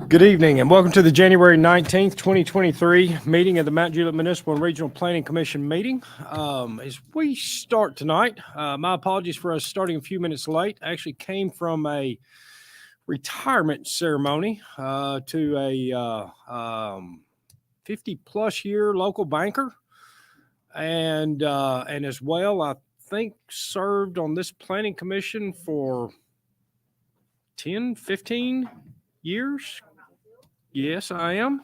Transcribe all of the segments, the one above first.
Good evening and welcome to the January 19th, 2023 meeting of the Mount Juliet Municipal and Regional Planning Commission meeting. As we start tonight, my apologies for us starting a few minutes late. I actually came from a retirement ceremony to a 50-plus year local banker, and as well, I think served on this planning commission for 10, 15 years. Yes, I am.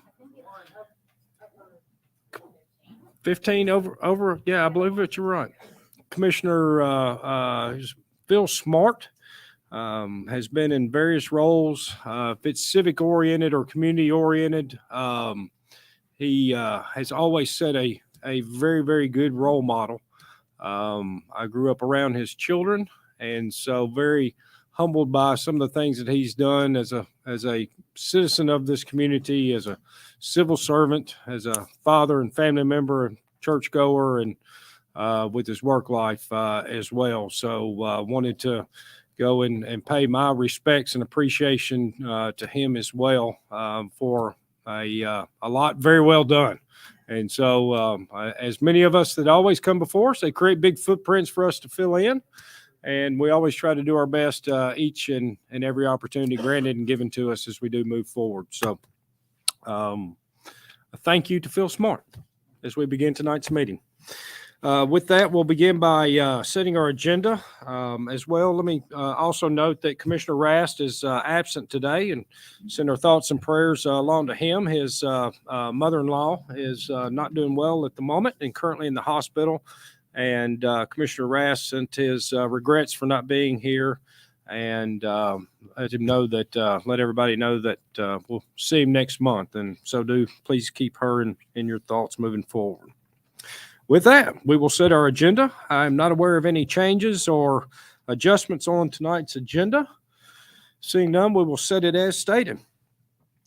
15 over. Yeah, I believe that you're right. Commissioner Phil Smart has been in various roles. If it's civic oriented or community oriented, he has always set a very, very good role model. I grew up around his children, and so very humbled by some of the things that he's done as a citizen of this community, as a civil servant, as a father and family member, and churchgoer, and with his work life as well. So wanted to go and pay my respects and appreciation to him as well for a lot very well done. And so as many of us that always come before us, they create big footprints for us to fill in. And we always try to do our best each and every opportunity granted and given to us as we do move forward. So a thank you to Phil Smart as we begin tonight's meeting. With that, we'll begin by setting our agenda as well. Let me also note that Commissioner Rast is absent today, and send our thoughts and prayers along to him. His mother-in-law is not doing well at the moment and currently in the hospital. And Commissioner Rast sent his regrets for not being here, and let him know that let everybody know that we'll see him next month. And so do please keep her in your thoughts moving forward. With that, we will set our agenda. I'm not aware of any changes or adjustments on tonight's agenda. Seeing none, we will set it as stated.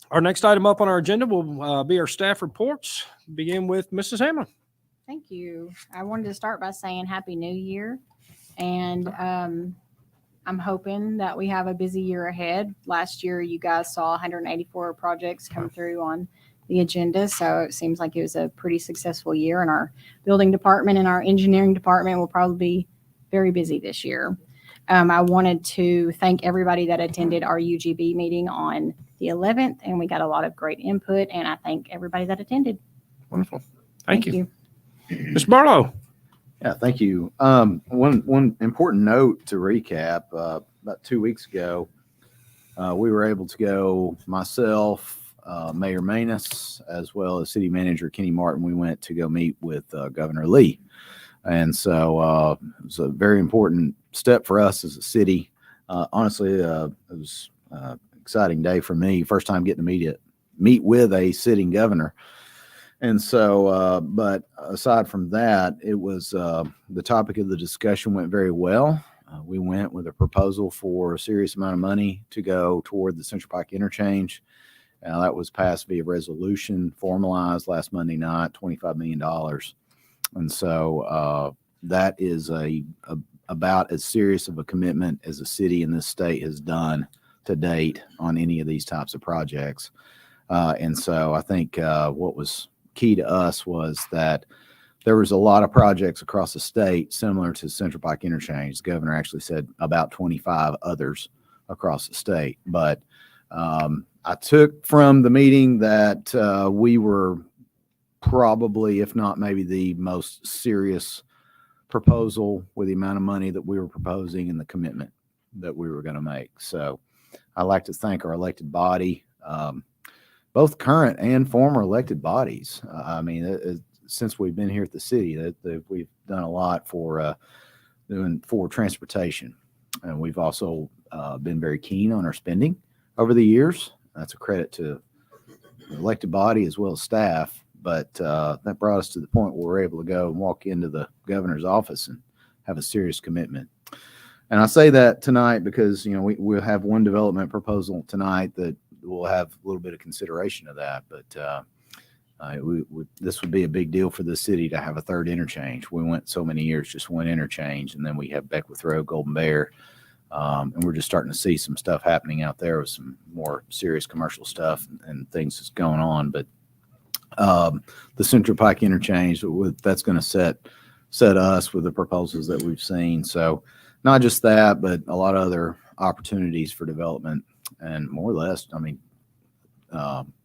Our next item up on our agenda will be our staff reports. Begin with Mrs. Hamlin. Thank you. I wanted to start by saying Happy New Year. And I'm hoping that we have a busy year ahead. Last year, you guys saw 184 projects come through on the agenda. So it seems like it was a pretty successful year. And our building department and our engineering department will probably be very busy this year. I wanted to thank everybody that attended our UGB meeting on the 11th. And we got a lot of great input. And I thank everybody that attended. Wonderful. Thank you. Ms. Barlow. Yeah, thank you. One important note to recap, about 2 weeks ago, we were able to go, myself, Mayor Manus, as well as City Manager Kenny Martin. We went to go meet with Governor Lee. And so it was a very important step for us as a city. Honestly, it was an exciting day for me. First time getting to meet with a sitting governor. And so, but aside from that, it was the topic of the discussion went very well. We went with a proposal for a serious amount of money to go toward the Central Pike interchange. That was passed via resolution, formalized last Monday night, $25 million. And so that is about as serious of a commitment as a city in this state has done to date on any of these types of projects. And so I think what was key to us was that there was a lot of projects across the state similar to Central Pike Interchange. The governor actually said about 25 others across the state. But I took from the meeting that we were probably, if not maybe the most serious proposal with the amount of money that we were proposing and the commitment that we were going to make. So I'd like to thank our elected body, both current and former elected bodies. I mean, since we've been here at the city, that we've done a lot for transportation, and we've also been very keen on our spending over the years. That's a credit to the elected body as well as staff. But that brought us to the point where we're able to go and walk into the governor's office and have a serious commitment. And I say that tonight because we'll have one development proposal tonight that we'll have a little bit of consideration of that, but this would be a big deal for the city to have a third interchange. We went so many years just one interchange, and then we have Beckwith Road, Golden Bear. And we're just starting to see some stuff happening out there with some more serious commercial stuff and things that's going on. But the Central Pike interchange, that's going to set us with the proposals that we've seen. So not just that, but a lot of other opportunities for development and more or less, I mean,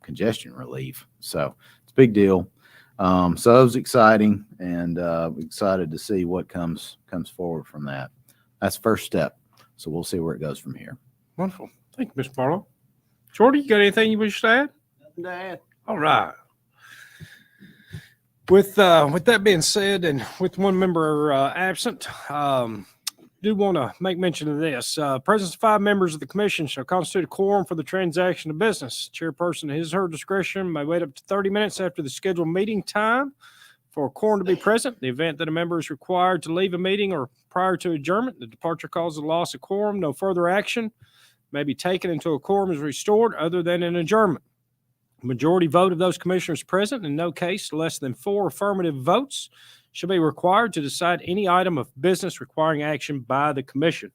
congestion relief. So it's a big deal. So it was exciting, and excited to see what comes forward from that. That's first step. So we'll see where it goes from here. Wonderful. Thank you, Mr. Barlow. Shorty, you got anything you wish to add? Nothing to add. All right. With that being said, and with one member absent, do want to make mention of this. Presence of 5 members of the commission shall constitute a quorum for the transaction of business. Chairperson, at his or her discretion, may wait up to 30 minutes after the scheduled meeting time for a quorum to be present. In the event that a member is required to leave a meeting or prior to adjournment, the departure causes a loss of quorum. No further action may be taken until a quorum is restored other than an adjournment. Majority vote of those commissioners present, in no case less than 4 affirmative votes, shall be required to decide any item of business requiring action by the commission.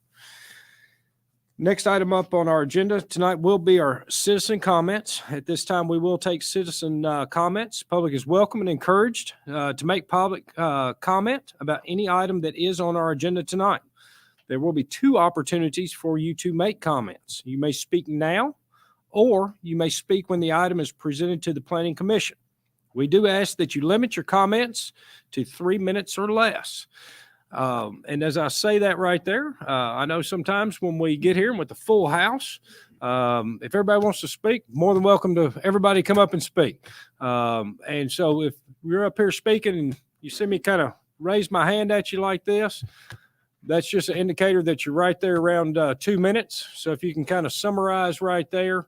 Next item up on our agenda tonight will be our citizen comments. At this time, we will take citizen comments. Public is welcome and encouraged to make public comment about any item that is on our agenda tonight. There will be 2 opportunities for you to make comments. You may speak now, or you may speak when the item is presented to the Planning Commission. We do ask that you limit your comments to 3 minutes or less. And as I say that right there, I know sometimes when we get here with the full house, if everybody wants to speak, more than welcome to everybody come up and speak. And so if you're up here speaking and you see me kind of raise my hand at you like this, that's just an indicator that you're right there around 2 minutes. So if you can kind of summarize right there,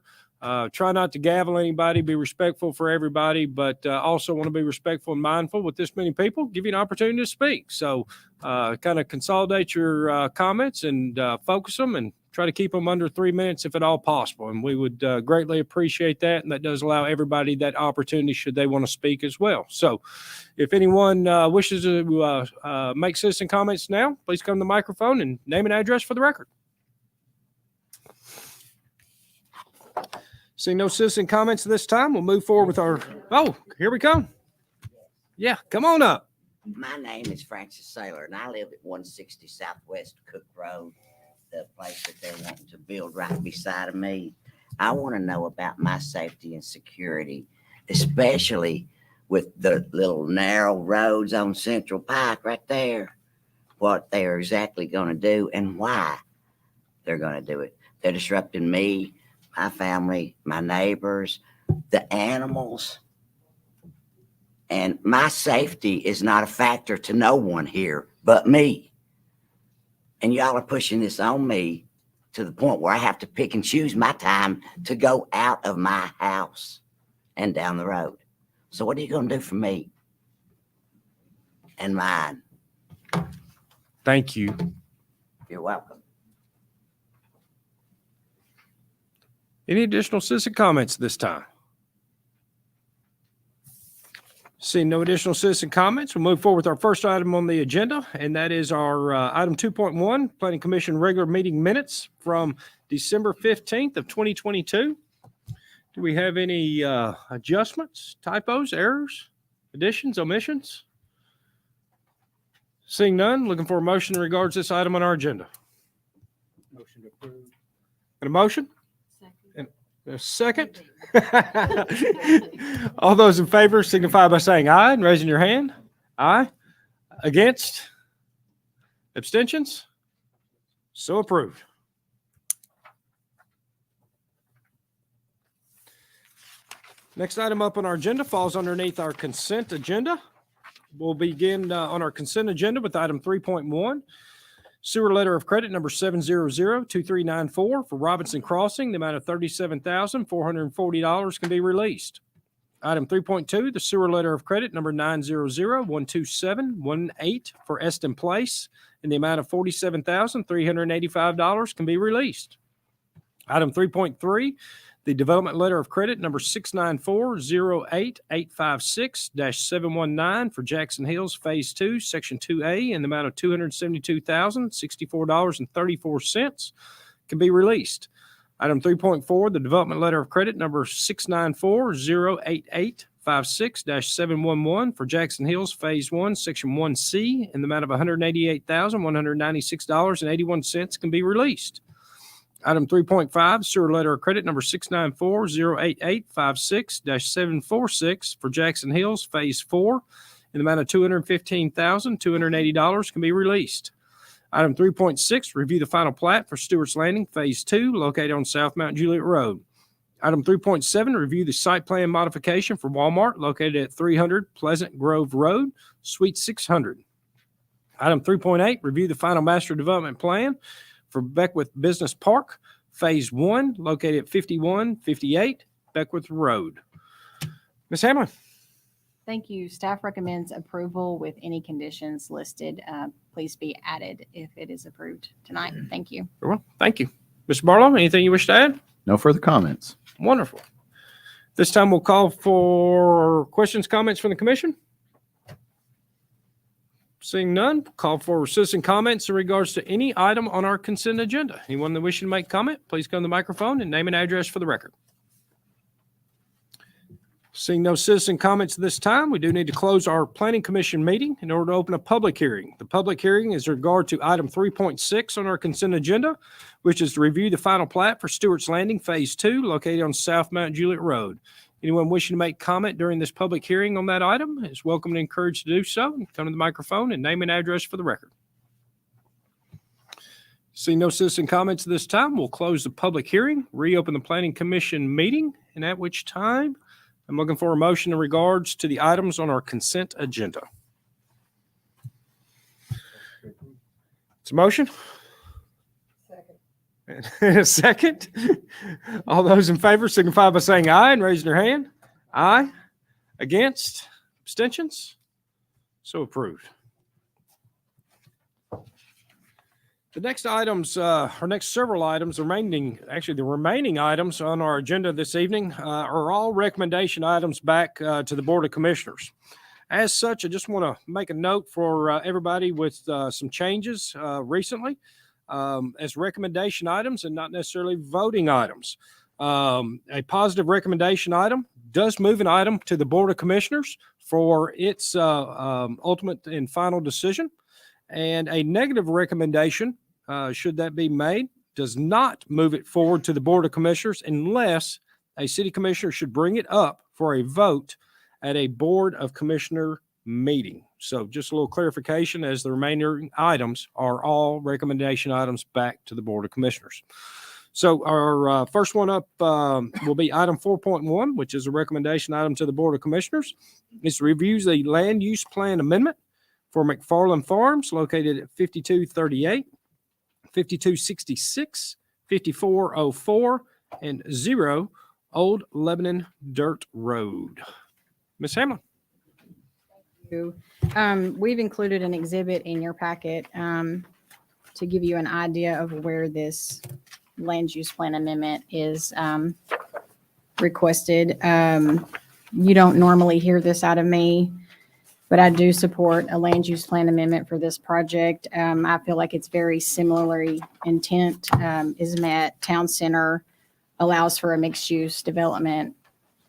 try not to gavel anybody, be respectful for everybody, but also want to be respectful and mindful with this many people, give you an opportunity to speak. So kind of consolidate your comments and focus them and try to keep them under 3 minutes if at all possible. And we would greatly appreciate that. And that does allow everybody that opportunity should they want to speak as well. So if anyone wishes to make citizen comments now, please come to the microphone and name and address for the record. Seeing no citizen comments this time, we'll move forward with our, oh, here we come. Yeah, come on up. My name is Francis Saylor, and I live at 160 Southwest Cook Road, the place that they're wanting to build right beside of me. I want to know about my safety and security, especially with the little narrow roads on Central Pike right there, what they're exactly going to do and why they're going to do it. They're disrupting me, my family, my neighbors, the animals. And my safety is not a factor to no one here but me. And y'all are pushing this on me to the point where I have to pick and choose my time to go out of my house and down the road. So what are you going to do for me and mine? Thank you. You're welcome. Any additional citizen comments this time? Seeing no additional citizen comments, we'll move forward with our first item on the agenda, and that is our item 2.1, Planning Commission regular meeting minutes from December 15th of 2022. Do we have any adjustments, typos, errors, additions, omissions? Seeing none, looking for a motion in regards to this item on our agenda. Motion to approve. And a motion? A second. All those in favor signify by saying aye and raising your hand. Aye. Against? Abstentions? So approved. Next item up on our agenda falls underneath our consent agenda. We'll begin on our consent agenda with item 3.1. Sewer letter of credit number 7002394 for Robinson Crossing. The amount of $37,440 can be released. Item 3.2, the sewer letter of credit number 900-12718 for Eston Place. And the amount of $47,385 can be released. Item 3.3, The development letter of credit number 694-08856-719 for Jackson Hills Phase 2, Section 2A in the amount of $272,064.34 can be released. Item 3.4, the development letter of credit number 694-08856-711 for Jackson Hills Phase 1, Section 1C in the amount of $188,196.81 can be released. Item 3.5, sewer letter of credit number 694-08856-746 for Jackson Hills Phase 4 in the amount of $215,280 can be released. Item 3.6, review the final plat for Stewart's Landing Phase 2 located on South Mount Juliet Road. Item 3.7, review the site plan modification for Walmart located at 300 Pleasant Grove Road, Suite 600. Item 3.8, review the final master development plan for Beckwith Business Park, Phase 1, located at 5158 Beckwith Road. Ms. Hamlin? Thank you. Staff recommends approval with any conditions listed. Please be added if it is approved tonight. Thank you. Very well. Thank you. Mr. Barlow, anything you wish to add? No further comments. Wonderful. This time we'll call for questions, comments from the commission. Seeing none, call for citizen comments in regards to any item on our consent agenda. Anyone that wishes to make comment, please come to the microphone and name and address for the record. Seeing no citizen comments at this time, we do need to close our planning commission meeting in order to open a public hearing. The public hearing is in regard to item 3.6 on our consent agenda, which is to review the final plat for Stewart's Landing Phase 2 located on South Mount Juliet Road. Anyone wishing to make comment during this public hearing on that item is welcome and encouraged to do so. Come to the microphone and name and address for the record. Seeing no citizen comments at this time, we'll close the public hearing, reopen the planning commission meeting, and at which time I'm looking for a motion in regards to the items on our consent agenda. It's a motion? Second. A second. All those in favor signify by saying aye and raising their hand. Aye. Against? Abstentions? So approved. The next items, our next several items, the remaining items on our agenda this evening are all recommendation items back to the Board of Commissioners. As such, I just want to make a note for everybody with some changes recently as recommendation items and not necessarily voting items. A positive recommendation item does move an item to the Board of Commissioners for its ultimate and final decision. And a negative recommendation, should that be made, does not move it forward to the Board of Commissioners unless a city commissioner should bring it up for a vote at a Board of Commissioner meeting. So just a little clarification, as the remaining items are all recommendation items back to the Board of Commissioners. So our first one up will be item 4.1, which is a recommendation item to the Board of Commissioners. This reviews the land use plan amendment for McFarland Farms located at 5238, 5266, 5404, and 0 Old Lebanon Dirt Road. Ms. Hamlin. We've included an exhibit in your packet to give you an idea of where this land use plan amendment is requested. You don't normally hear this out of me, but I do support a land use plan amendment for this project. I feel like it's very similarly intent is met. Town center allows for a mixed use development,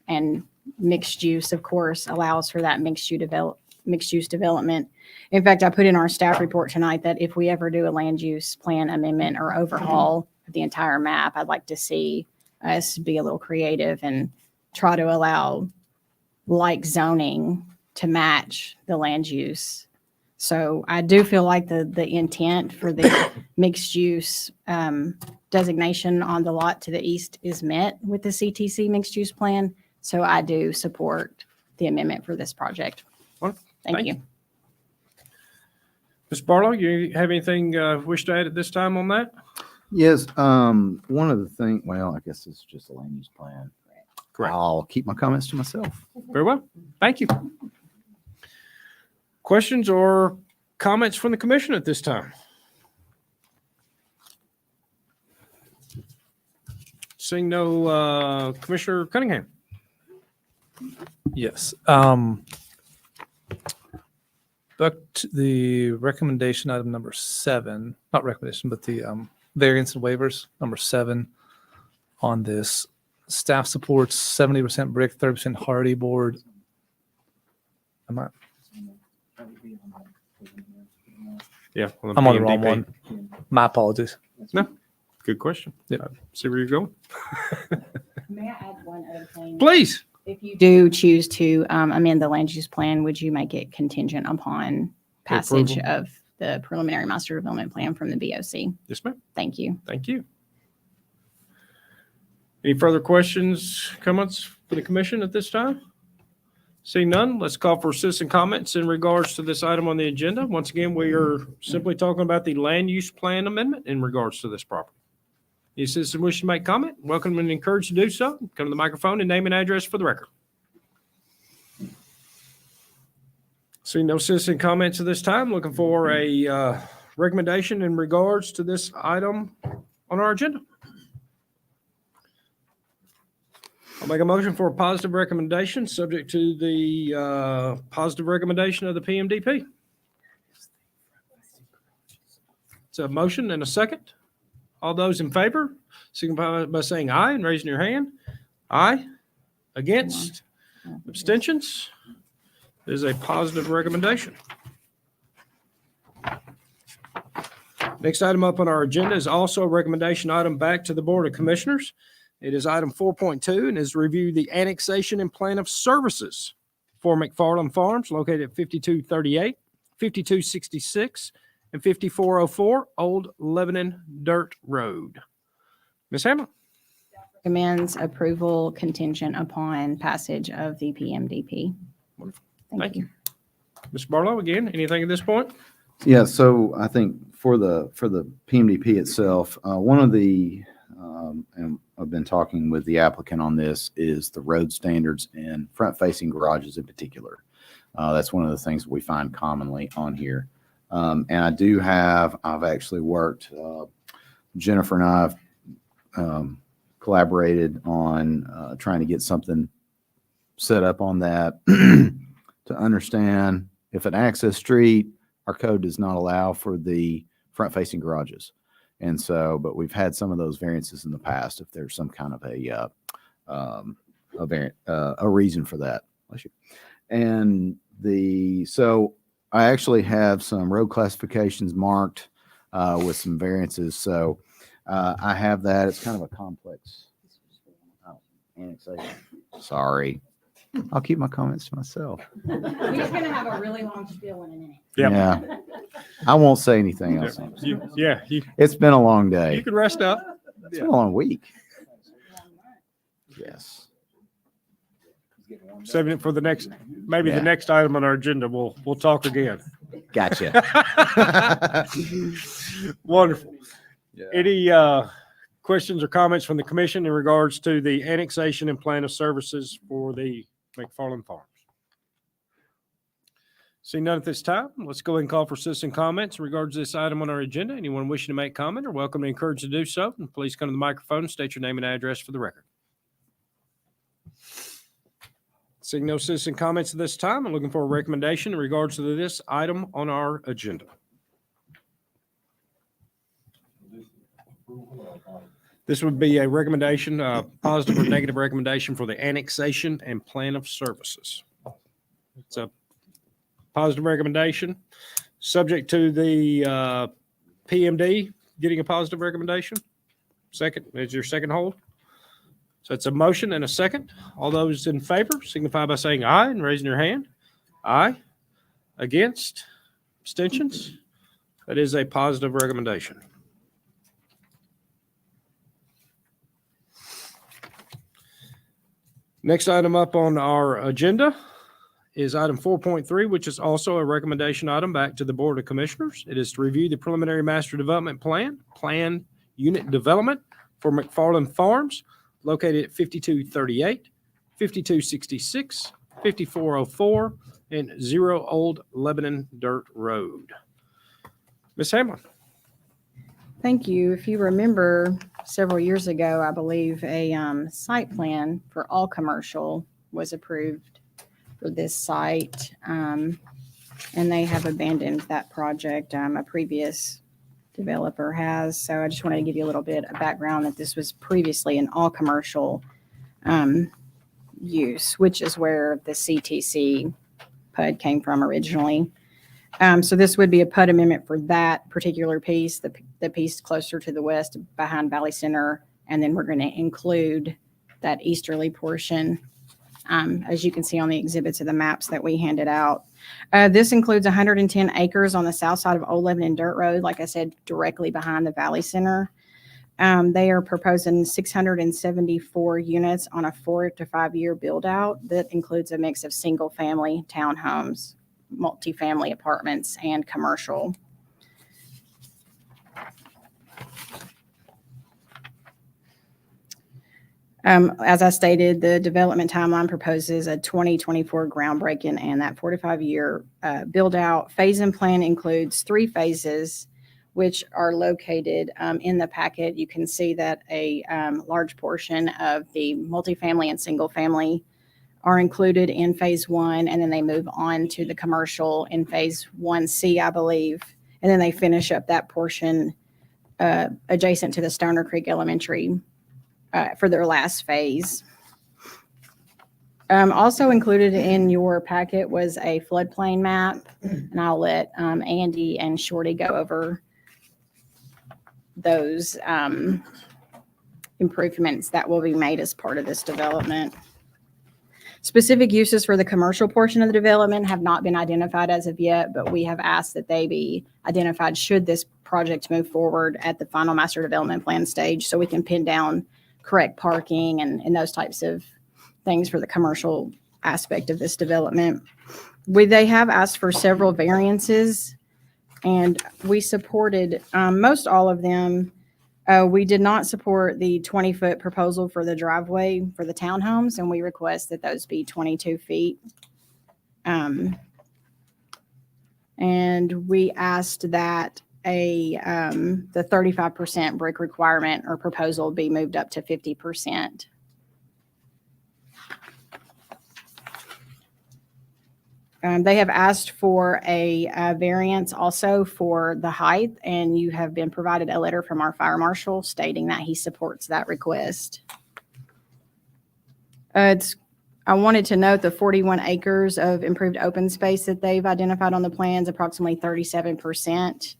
and mixed use, of course, allows for that mixed use development. In fact, I put in our staff report tonight that if we ever do a land use plan amendment or overhaul of the entire map, I'd like to see us be a little creative and try to allow like zoning to match the land use. So I do feel like the intent for the mixed use designation on the lot to the east is met with the CTC mixed use plan. So I do support the amendment for this project. Thank you. Ms. Barlow, you have anything wish to add at this time on that? Yes. One of the things, well, I guess it's just a land use plan. Correct. I'll keep my comments to myself. Very well. Thank you. Questions or comments from the commission at this time? Seeing no, Commissioner Cunningham. Yes. Back to the recommendation item number 7, not recommendation, but the variance and waivers, number 7 on this. Staff supports 70% brick, 30% hardy board. Am I? Yeah. I'm on the wrong one. My apologies. Good question. Yeah. See where you're going. May I add one other thing? Please. If you do choose to amend the land use plan, would you make it contingent upon passage approval. of the preliminary master development plan from the BOC? Yes, ma'am. Thank you. Thank you. Any further questions, comments for the commission at this time? Seeing none, let's call for citizen comments in regards to this item on the agenda. Once again, we are simply talking about the land use plan amendment in regards to this property. Any citizen wish to make comment, welcome and encouraged to do so. Come to the microphone and name and address for the record. Seeing no citizen comments at this time, looking for a recommendation in regards to this item on our agenda. I'll make a motion for a positive recommendation, subject to the positive recommendation of the PMDP. It's a motion and a second. All those in favor, signify by saying aye and raising your hand. Aye. Against? Abstentions? It is a positive recommendation. Next item up on our agenda is also a recommendation item back to the Board of Commissioners. It is item 4.2 and is review the annexation and plan of services for McFarland Farms located at 5238, 5266, and 5404 Old Lebanon Dirt Road. Ms. Hamlin? Recommends approval contingent upon passage of the PMDP. Wonderful. Thank Thank you. Mr. Barlow, again, anything at this point? Yeah, so I think for the PMDP itself, one of the, and I've been talking with the applicant on this, is the road standards and front-facing garages in particular. That's one of the things we find commonly on here. And I've actually worked, Jennifer and I have collaborated on trying to get something set up on that to understand if an access street, our code does not allow for the front-facing garages. And so, but we've had some of those variances in the past if there's some kind of a reason for that. And so I actually have some road classifications marked with some variances. So I have that. It's kind of a complex annexation. Sorry. I'll keep my comments to myself. He's going to have a really long spiel in a minute. Yep. Yeah. I won't say anything else. You It's been a long day. can rest up. It's been a long week. Yes. Saving it for the next, maybe Yeah. the next item on our agenda. We'll talk again. Gotcha. Wonderful. Yeah. Any questions or comments from the commission in regards to the annexation and plan of services for the McFarland Farms? See none at this time. Let's go ahead and call for citizen comments in regards to this item on our agenda. Anyone wishing to make comment or welcome and encouraged to do so, and please come to the microphone and state your name and address for the record. Seeing no citizen comments at this time, I'm looking for a recommendation in regards to this item on our agenda. This would be a recommendation, positive or negative recommendation for the annexation and plan of services. It's a positive recommendation, subject to the PMD getting a positive recommendation. Second, is your second hold? So it's a motion and a second. All those in favor signify by saying aye and raising your hand. Aye. Against? Abstentions? That is a positive recommendation. Next item up on our agenda is item 4.3, which is also a recommendation item back to the Board of Commissioners. It is to review the preliminary master development plan unit development for McFarland Farms located at 5238, 5266, 5404, and 0 Old Lebanon Dirt Road. Ms. Hamlin. Thank you. If you remember, several years ago, I believe, a site plan for all commercial was approved for this site. And they have abandoned that project. A previous developer has. So I just wanted to give you a little bit of background that this was previously an all commercial use, which is where the CTC PUD came from originally. So this would be a PUD amendment for that particular piece, the piece closer to the west behind Valley Center. And then we're going to include that easterly portion, as you can see on the exhibits of the maps that we handed out. This includes 110 acres on the south side of Old Lebanon Dirt Road, like I said, directly behind the Valley Center. They are proposing 674 units on a 4 to 5 year build out that includes a mix of single family townhomes, multifamily apartments, and commercial. As I stated, the development timeline proposes a 2024 groundbreaking and that 4 to 5 year build out. Phase and plan includes 3 phases, which are located in the packet. You can see that a large portion of the multifamily and single family are included in phase 1, and then they move on to the commercial in phase 1C, I believe. And then they finish up that portion adjacent to the Stoner Creek Elementary for their last phase. Also included in your packet was a floodplain map, and I'll let Andy and Shorty go over those improvements that will be made as part of this development. Specific uses for the commercial portion of the development have not been identified as of yet, but we have asked that they be identified should this project move forward at the final master development plan stage, so we can pin down correct parking and those types of things for the commercial aspect of this development. They have asked for several variances, and we supported most all of them. We did not support the 20-foot proposal for the driveway for the townhomes, and we request that those be 22 feet. And we asked that the 35% brick requirement or proposal be moved up to 50%. They have asked for a variance also for the height, and you have been provided a letter from our fire marshal stating that he supports that request. I wanted to note the 41 acres of improved open space that they've identified on the plans, approximately 37%.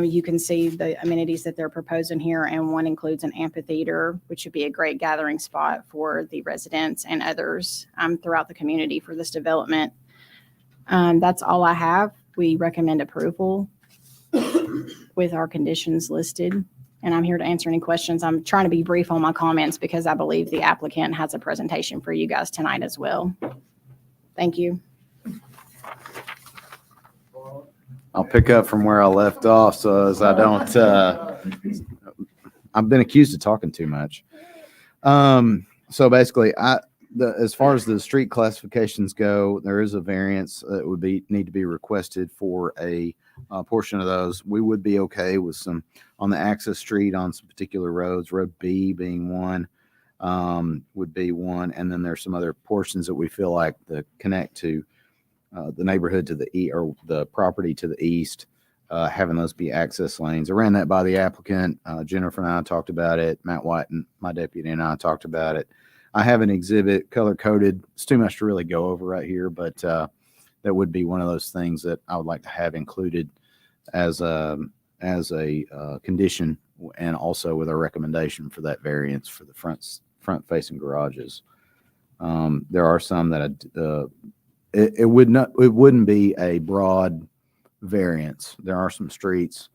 You can see the amenities that they're proposing here, and one includes an amphitheater, which would be a great gathering spot for the residents and others throughout the community for this development. That's all I have. We recommend approval with our conditions listed, and I'm here to answer any questions. I'm trying to be brief on my comments because I believe the applicant has a presentation for you guys tonight as well. Thank you. I'll pick up from where I left off, so as I don't, I've been accused of talking too much. So basically, as far as the street classifications go, there is a variance that would need to be requested for a portion of those. We would be okay with some on the access street on some particular roads, Road B being one, would be one, and then there's some other portions that we feel like that connect to the neighborhood to the east or the property to the east, having those be access lanes. I ran that by the applicant. Jennifer and I talked about it. Matt White and my deputy and I talked about it. I have an exhibit color coded. It's too much to really go over right here, but that would be one of those things that I would like to have included as a condition, and also with a recommendation for that variance for the front facing garages. There are some that it wouldn't be a broad variance. There are some streets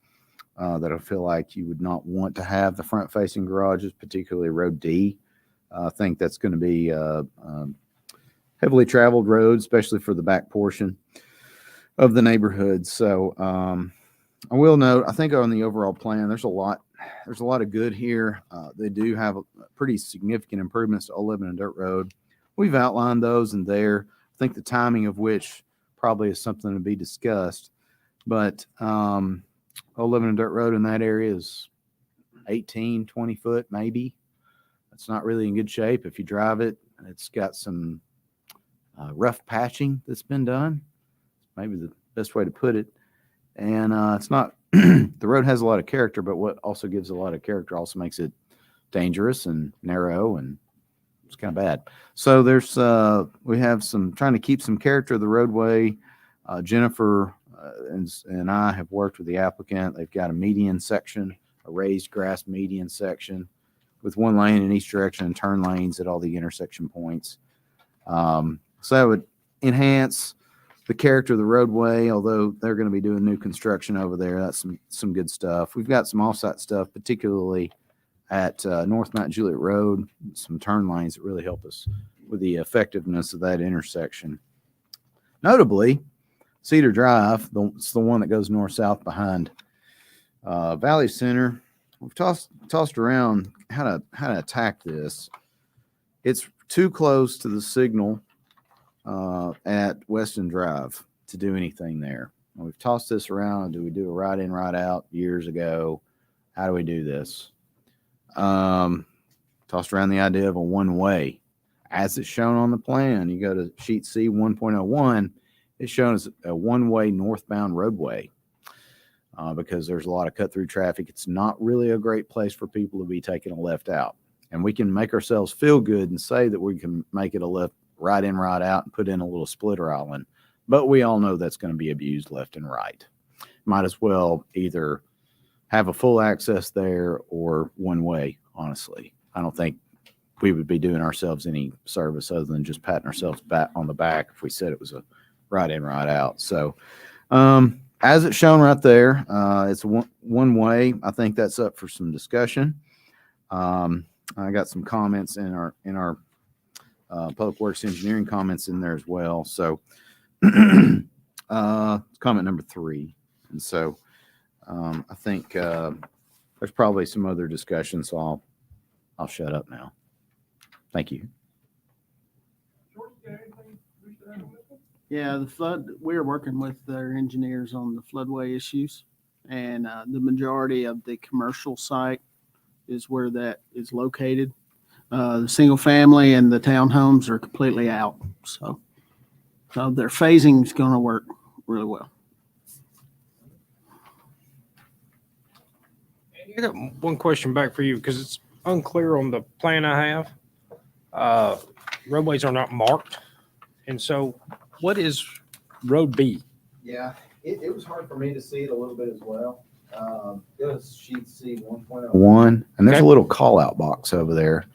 that I feel like you would not want to have the front facing garages, particularly Road D. I think that's going to be heavily traveled road, especially for the back portion of the neighborhood. So I will note, I think on the overall plan, there's a lot of good here. They do have pretty significant improvements to Old Lebanon Dirt Road. We've outlined those in there. I think the timing of which probably is something to be discussed, but Old Lebanon Dirt Road in that area is 18, 20 foot, maybe. It's not really in good shape. If you drive it, it's got some rough patching that's been done. Maybe the best way to put it. And it's not, the road has a lot of character, but what also gives a lot of character also makes it dangerous and narrow, and it's kind of bad. So there's, we have some, trying to keep some character of the roadway. Jennifer and I have worked with the applicant. They've got a median section, a raised grass median section with one lane in each direction and turn lanes at all the intersection points. So that would enhance the character of the roadway, although they're going to be doing new construction over there. That's some good stuff. We've got some offsite stuff, particularly at North Mount Juliet Road, some turn lanes that really help us with the effectiveness of that intersection. Notably, Cedar Drive, it's the one that goes north-south behind Valley Center. We've tossed around how to attack this. It's too close to the signal at Weston Drive to do anything there. And we've tossed this around. Do we do a right in, right out years ago? How do we do this? Tossed around the idea of a one-way. As it's shown on the plan, you go to sheet C 1.01, it's shown as a one-way northbound roadway because there's a lot of cut-through traffic. It's not really a great place for people to be taking a left out. And we can make ourselves feel good and say that we can make it a left, right in, right out, and put in a little splitter island. But we all know that's going to be abused left and right. Might as well either have a full access there or one way, honestly. I don't think we would be doing ourselves any service other than just patting ourselves back on the back if we said it was a right in, right out. So as it's shown right there, it's one way. I think that's up for some discussion. I got some comments in our Public Works Engineering comments in there as well. So comment number 3. And so I think there's probably some other discussion, so I'll shut up now. Thank you. Yeah, the flood, we're working with their engineers on the floodway issues. And the majority of the commercial site is where that is located. The single family and the townhomes are completely out. So their phasing is going to work really well. I got one question back for you because it's unclear on the plan I have. Roadways are not marked. And so what is Road B? Yeah, it was hard for me to see it a little bit as well. It was sheet C 1.01, and there's a little call out box over there.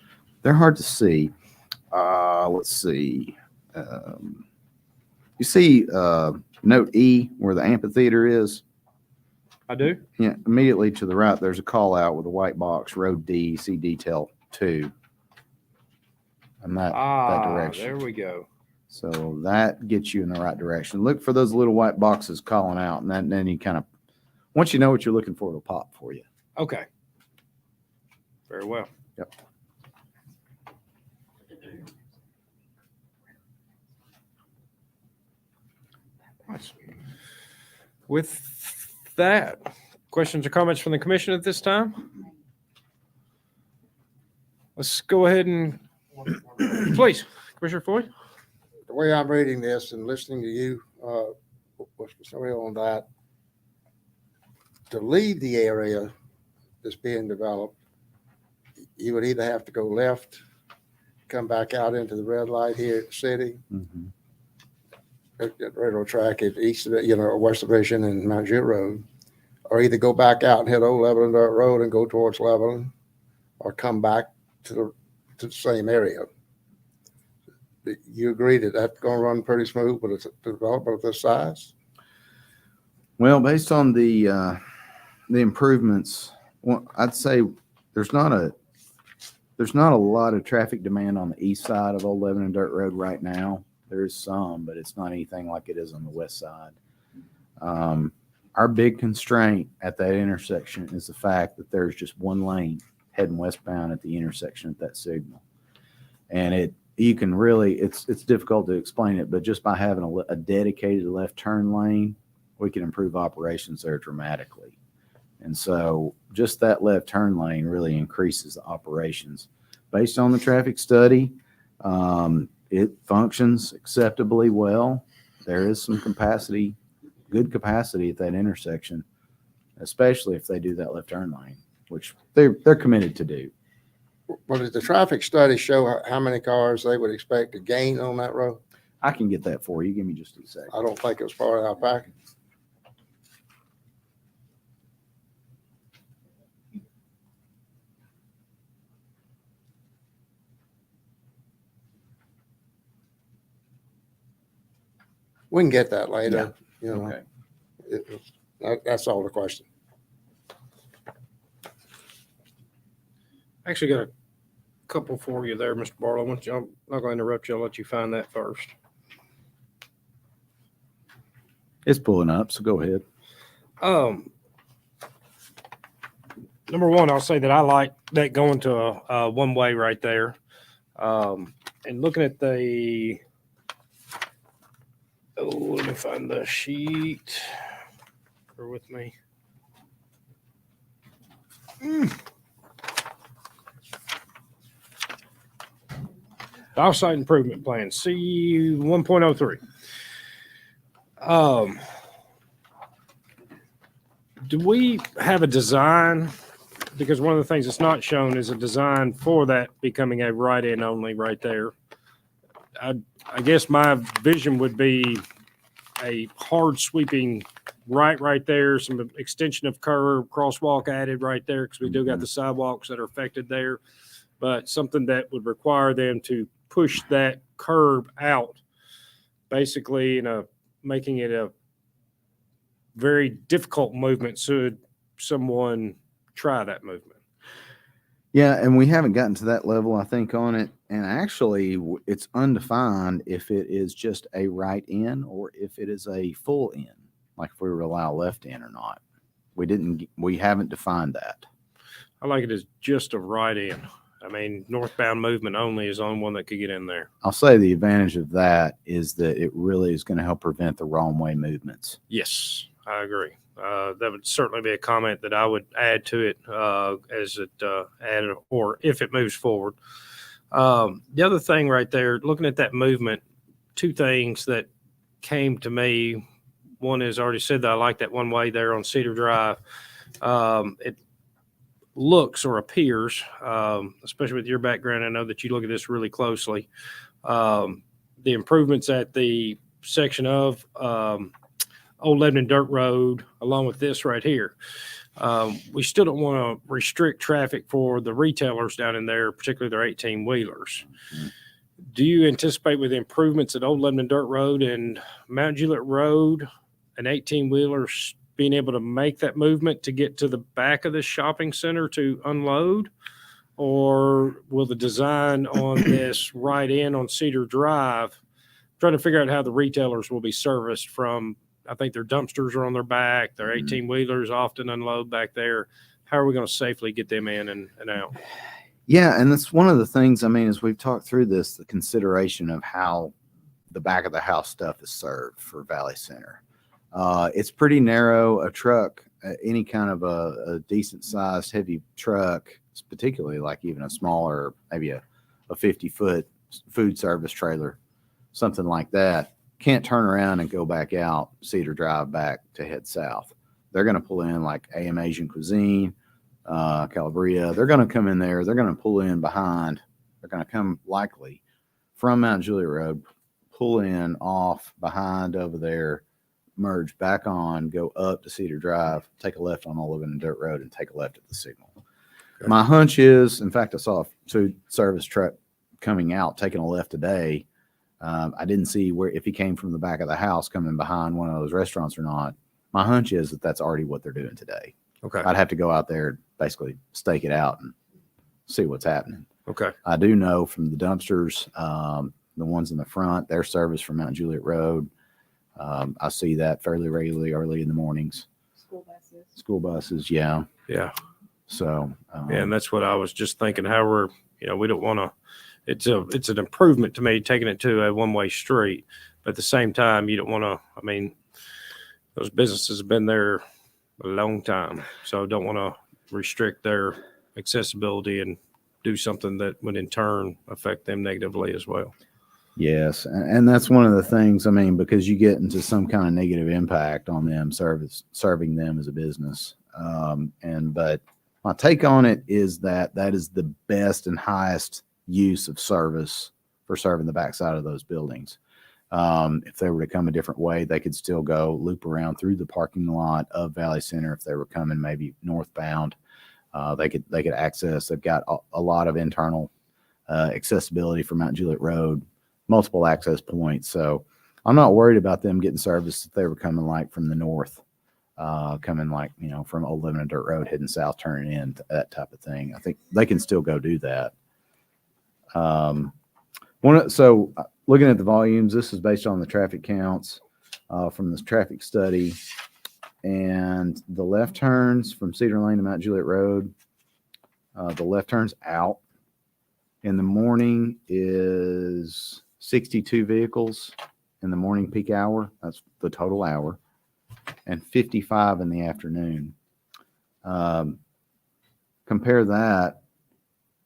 They're hard to see. Let's see. You see note E where the amphitheater is? I do. Yeah, immediately to the right, there's a call out with a white box, Road D, see detail 2. And that direction. There we go. So that gets you in the right direction. Look for those little white boxes calling out, and then you kind of, once you know what you're looking for, it'll pop for you. Okay. Very well. Yep. Nice. With that, questions or comments from the commission at this time? Let's go ahead and please, Commissioner Floyd. The way I'm reading this and listening to you, what's on that, to leave the area that's being developed, you would either have to go left, come back out into the red light here at the city, Mm-hmm. at railroad track at east of it, West Division and Mount Juliet Road, or either go back out and hit Old Lebanon Dirt Road and go towards Lebanon, or come back to the same area. You agree that that's going to run pretty smooth with a development of this size? Well, based on the improvements, well, I'd say there's not a lot of traffic demand on the east side of Old Lebanon Dirt Road right now. There is some, but it's not anything like it is on the west side. Our big constraint at that intersection is the fact that there's just one lane heading westbound at the intersection at that signal, and you can really, it's difficult to explain it, but just by having a dedicated left turn lane, we can improve operations there dramatically. And so just that left turn lane really increases the operations. Based on the traffic study, it functions acceptably well. There is some capacity, good capacity at that intersection, especially if they do that left turn lane, which they're committed to do. Well, did the traffic study show how many cars they would expect to gain on that road? I can get that for you. Give me just a second. I don't think it was part of our package. We can get that later, you know. Okay. That's all the question. Actually got a couple for you there, Mr. Barlow. I'm not going to interrupt you. I'll let you find that first. It's pulling up, so go ahead. Number one, I'll say that I like that going to a one-way right there. And looking at let me find the sheet. Bear with me. The Offsite improvement plan, C 1.03. Do we have a design? Because one of the things that's not shown is a design for that becoming a right-in only right there. I guess my vision would be a hard sweeping right there, some extension of curb, crosswalk added right there, because we do got the sidewalks that are affected there, but something that would require them to push that curb out, basically making it a very difficult movement should someone try that movement. Yeah, and we haven't gotten to that level, I think, on it. And actually, it's undefined if it is just a right in or if it is a full in, like if we would allow left in or not. We haven't defined that. I like it as just a right in. I mean, northbound movement only is the only one that could get in there. I'll say the advantage of that is that it really is going to help prevent the wrong way movements. Yes, I agree. That would certainly be a comment that I would add to it as it added, or if it moves forward. The other thing right there, looking at that movement, two things that came to me. One is, I already said that I like that one way there on Cedar Drive. It looks or appears, especially with your background, I know that you look at this really closely. The improvements at the section of Old Lebanon Dirt Road, along with this right here. We still don't want to restrict traffic for the retailers down in there, particularly their 18-wheelers. Mm-hmm. Do you anticipate with improvements at Old Lebanon Dirt Road and Mount Juliet Road, an 18-wheeler being able to make that movement to get to the back of the shopping center to unload? Or will the design on this right in on Cedar Drive, trying to figure out how the retailers will be serviced from, I think their dumpsters are on their back, their 18-wheelers often unload back there. How are we going to safely get them in and out? Yeah, and that's one of the things, I mean, as we've talked through this, the consideration of how the back of the house stuff is served for Valley Center. It's pretty narrow. A truck, any kind of a decent sized heavy truck, particularly like even a smaller, maybe a 50-foot food service trailer, something like that, can't turn around and go back out Cedar Drive back to head south. They're going to pull in like AM Asian Cuisine, Calabria. They're going to come in there. They're going to pull in behind. They're going to come likely from Mount Juliet Road, pull in off behind over there, merge back on, go up to Cedar Drive, take a left on Old Lebanon Dirt Road, and take a left at the signal. Okay. My hunch is, in fact, I saw a food service truck coming out, taking a left today. I didn't see if he came from the back of the house coming behind one of those restaurants or not. My hunch is that that's already what they're doing today. Okay. I'd have to go out there, basically stake it out and see what's happening. Okay. I do know from the dumpsters, the ones in the front, their service from Mount Juliet Road. I see that fairly regularly early in the mornings. School buses. Yeah. Yeah. So, yeah, and that's what I was just thinking, how we don't want to, it's an improvement to me, taking it to a one-way street, but at the same time, you don't want to, I mean, those businesses have been there a long time. So don't want to restrict their accessibility and do something that would in turn affect them negatively as well. Yes, and that's one of the things. I mean, because you get into some kind of negative impact on them serving them as a business. But my take on it is that that is the best and highest use of service for serving the backside of those buildings. If they were to come a different way, they could still go loop around through the parking lot of Valley Center. If they were coming maybe northbound, they could access. They've got a lot of internal accessibility from Mount Juliet Road, multiple access points. So I'm not worried about them getting service if they were coming like from the north, coming like, from Old Lebanon Dirt Road, heading south, turning in, that type of thing. I think they can still go do that. So looking at the volumes, this is based on the traffic counts from this traffic study, and the left turns from Cedar Lane to Mount Juliet Road, the left turns out in the morning is 62 vehicles in the morning peak hour. That's the total hour, and 55 in the afternoon. Compare that,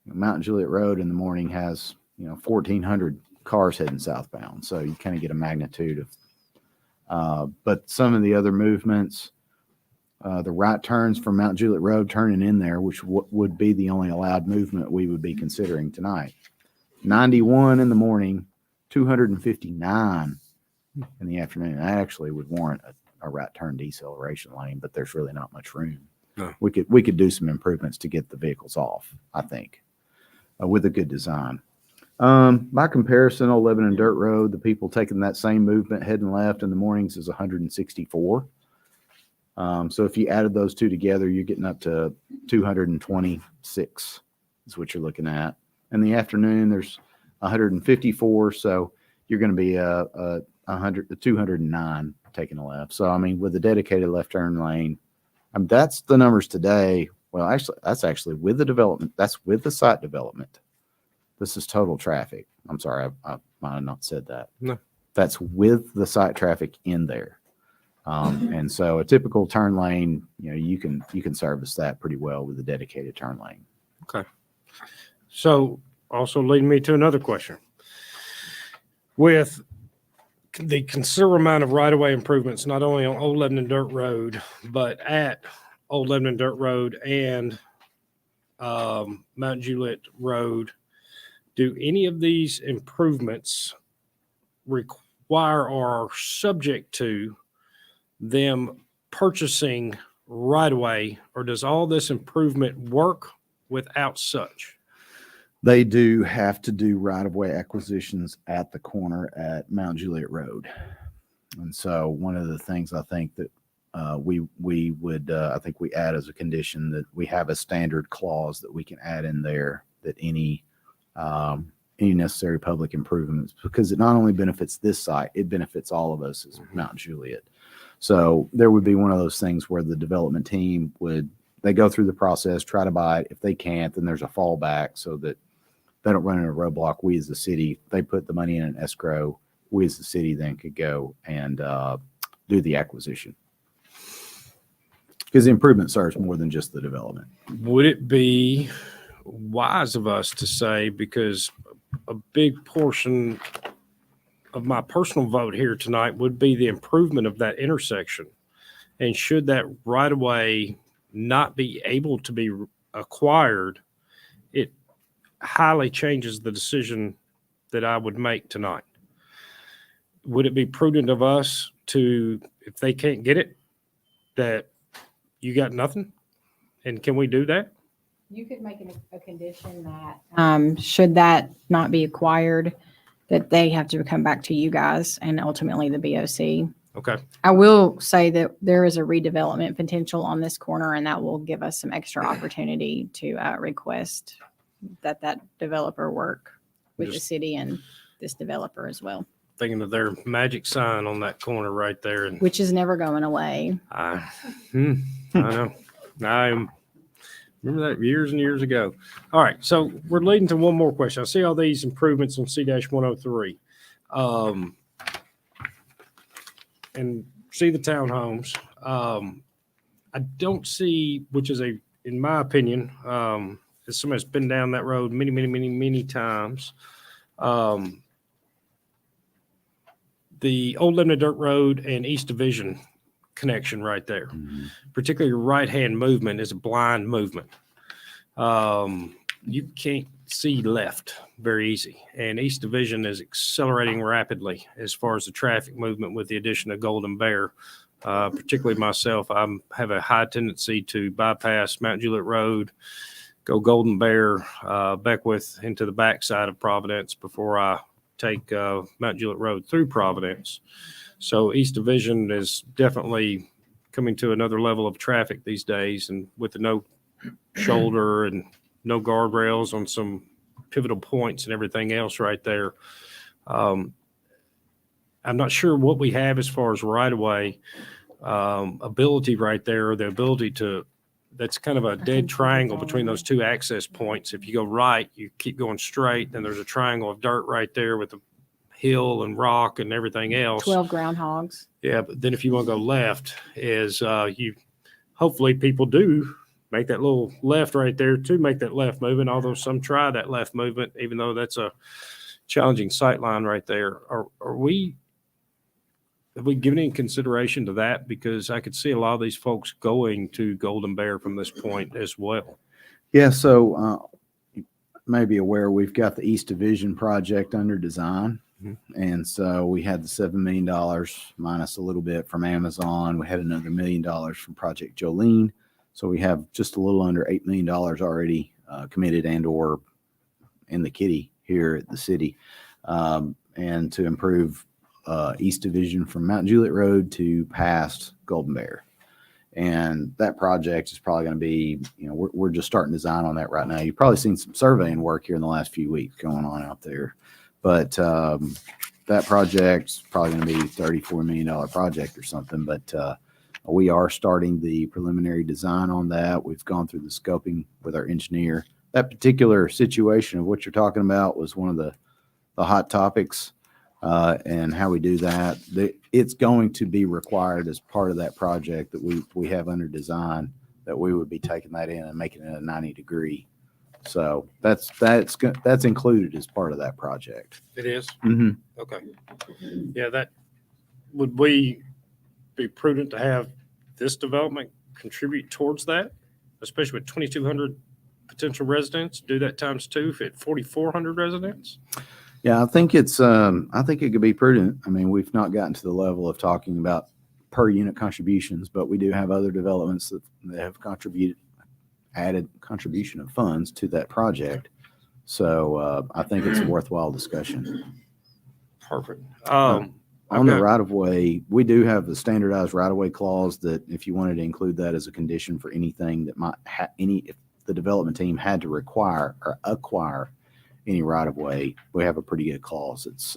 Mount Juliet Road in the morning has 1,400 cars heading southbound. So you kind of get a magnitude of, but some of the other movements, the right turns from Mount Juliet Road turning in there, which would be the only allowed movement we would be considering tonight. 91 in the morning, 259 in the afternoon. That actually would warrant a right turn deceleration lane, but there's really not much room. No. We could do some improvements to get the vehicles off, I think, with a good design. By comparison, Old Lebanon Dirt Road, the people taking that same movement heading left in the mornings is 164. So if you added those two together, you're getting up to 226 is what you're looking at. In the afternoon, there's 154. So you're going to be 209 taking a left. So, I mean, with a dedicated left turn lane, that's the numbers today. Well, actually, that's actually with the development. That's with the site development. This is total traffic. I'm sorry, I might have not said that. No. That's with the site traffic in there. And so a typical turn lane, you can service that pretty well with a dedicated turn lane. Okay. So also leading me to another question. With the considerable amount of right-of-way improvements, not only on Old Lebanon Dirt Road, but at Old Lebanon Dirt Road and Mount Juliet Road, do any of these improvements require or are subject to them purchasing right-of-way, or does all this improvement work without such? They do have to do right-of-way acquisitions at the corner at Mount Juliet Road. And so one of the things I think that we would I think we add as a condition that we have a standard clause that we can add in there that any necessary public improvements, because it not only benefits this site, it benefits all of us as Mount Juliet. So there would be one of those things where the development team they go through the process, try to buy it. If they can't, then there's a fallback so that they don't run into a roadblock. We as the city, they put the money in an escrow. We as the city then could go and do the acquisition. Because the improvement serves more than just the development. Would it be wise of us to say, because a big portion of my personal vote here tonight would be the improvement of that intersection, and should that right of way not be able to be acquired, it highly changes the decision that I would make tonight. Would it be prudent of us to, if they can't get it, that you got nothing? And can we do that? You could make a condition that should that not be acquired, that they have to come back to you guys and ultimately the BOC. Okay. I will say that there is a redevelopment potential on this corner, and that will give us some extra opportunity to request that developer work with the city and this developer as well. Thinking of their magic sign on that corner right there. And Which is never going away. I know. I remember that years and years ago. All right. So we're leading to one more question. I see all these improvements on C-103. And see the townhomes. I don't see, which is in my opinion, as somebody that's been down that road many times, the old Lebanon Dirt Road and East Division connection right there, particularly your right-hand movement is a blind movement. You can't see left very easy, and East Division is accelerating rapidly as far as the traffic movement with the addition of Golden Bear. Particularly myself, I have a high tendency to bypass Mount Juliet Road, go Golden Bear, Beckwith into the backside of Providence before I take Mount Juliet Road through Providence. So East Division is definitely coming to another level of traffic these days, and with the no shoulder and no guardrails on some pivotal points and everything else right there. I'm not sure what we have as far as right-of-way ability right there, the ability to, that's kind of a dead triangle between those two access points. If you go right, you keep going straight, then there's a triangle of dirt right there with a hill and rock and everything else. 12 groundhogs. Yeah, but then if you want to go left, is hopefully people do make that little left right there to make that left movement, although some try that left movement, even though that's a challenging sight line right there. Have we given any consideration to that? Because I could see a lot of these folks going to Golden Bear from this point as well. Yeah, so you may be aware we've got the East Division project under design. And so we had the $7 million minus a little bit from Amazon. We had another $1 million from Project Jolene. So we have just a little under $8 million already committed and or in the kitty here at the city. And to improve East Division from Mount Juliet Road to past Golden Bear. And that project is probably going to be, we're just starting design on that right now. You've probably seen some surveying work here in the last few weeks going on out there. But that project's probably going to be $34 million project or something. But we are starting the preliminary design on that. We've gone through the scoping with our engineer. That particular situation of what you're talking about was one of the hot topics, and how we do that. It's going to be required as part of that project that we have under design, that we would be taking that in and making it a 90-degree. So that's included as part of that project. It is? Mm-hmm. Okay. Yeah, would we be prudent to have this development contribute towards that, especially with 2,200 potential residents? Do that times 2 at 4,400 residents? Yeah, I think it could be prudent. I mean, we've not gotten to the level of talking about per unit contributions, but we do have other developments that have added contribution of funds to that project. So I think it's a worthwhile discussion. Perfect. On the right-of-way, we do have the standardized right-of-way clause that if you wanted to include that as a condition for anything that might if the development team had to require or acquire any right-of-way, we have a pretty good clause. It's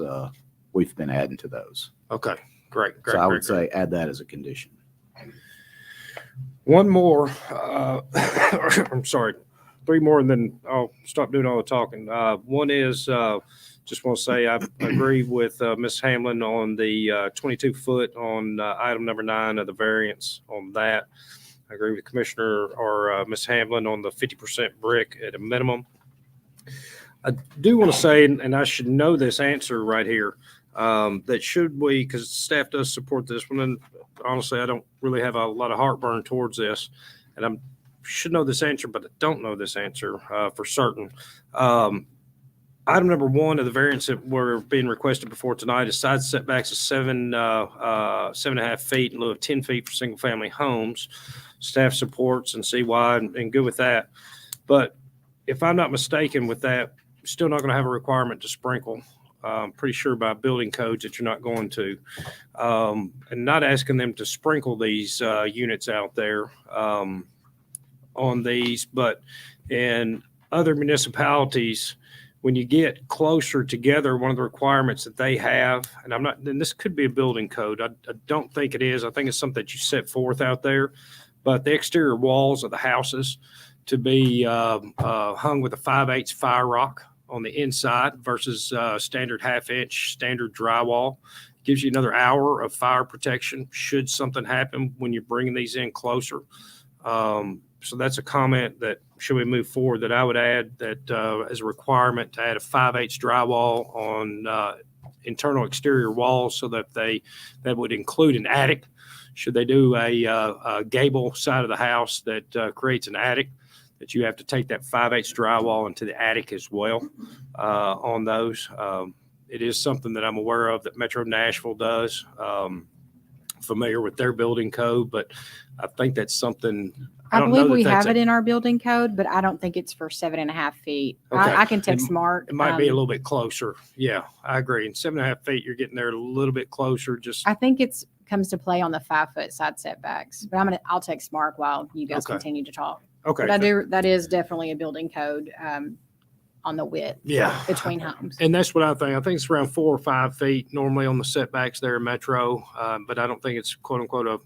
we've been adding to those. Okay, great. So I would say add that as a condition. One more, I'm sorry, 3 more, and then I'll stop doing all the talking. One is, just want to say I agree with Ms. Hamlin on the 22-foot on item number 9 of the variance on that. I agree with Commissioner or Ms. Hamlin on the 50% brick at a minimum. I do want to say, and I should know this answer right here, that should we, because staff does support this one, and honestly, I don't really have a lot of heartburn towards this, and I should know this answer, but I don't know this answer for certain. Item number 1 of the variance that we're being requested before tonight is side setbacks of 7.5 feet in lieu of 10 feet for single-family homes. Staff supports and see why and good with that. But if I'm not mistaken with that, still not going to have a requirement to sprinkle. I'm pretty sure by building codes that you're not going to. And not asking them to sprinkle these units out there on these, but in other municipalities, when you get closer together, one of the requirements that they have, and this could be a building code. I don't think it is. I think it's something that you set forth out there, but the exterior walls of the houses to be hung with a 5/8 fire rock on the inside versus standard 1/2 inch standard drywall. Gives you another hour of fire protection should something happen when you're bringing these in closer. So that's a comment that should we move forward that I would add that as a requirement to add a 5/8 drywall on internal exterior walls so that that would include an attic. Should they do a gable side of the house that creates an attic, that you have to take that 5/8 drywall into the attic as well on those. It is something that I'm aware of that Metro Nashville does. Familiar with their building code, but I think that's something. I don't know believe that we that's have it in our building code, but I don't think it's for 7.5 feet. Okay. I can text Mark. It might be a little bit closer. Yeah, I agree. In 7.5 feet, you're getting there a little bit closer. Just I think comes to play on the 5-foot side setbacks, but I'll text Mark while you guys Okay. continue to talk. okay. But that is definitely a building code on the width Yeah. between homes. And that's what I think. I think it's around 4 or 5 feet normally on the setbacks there in Metro, but I don't think it's quote unquote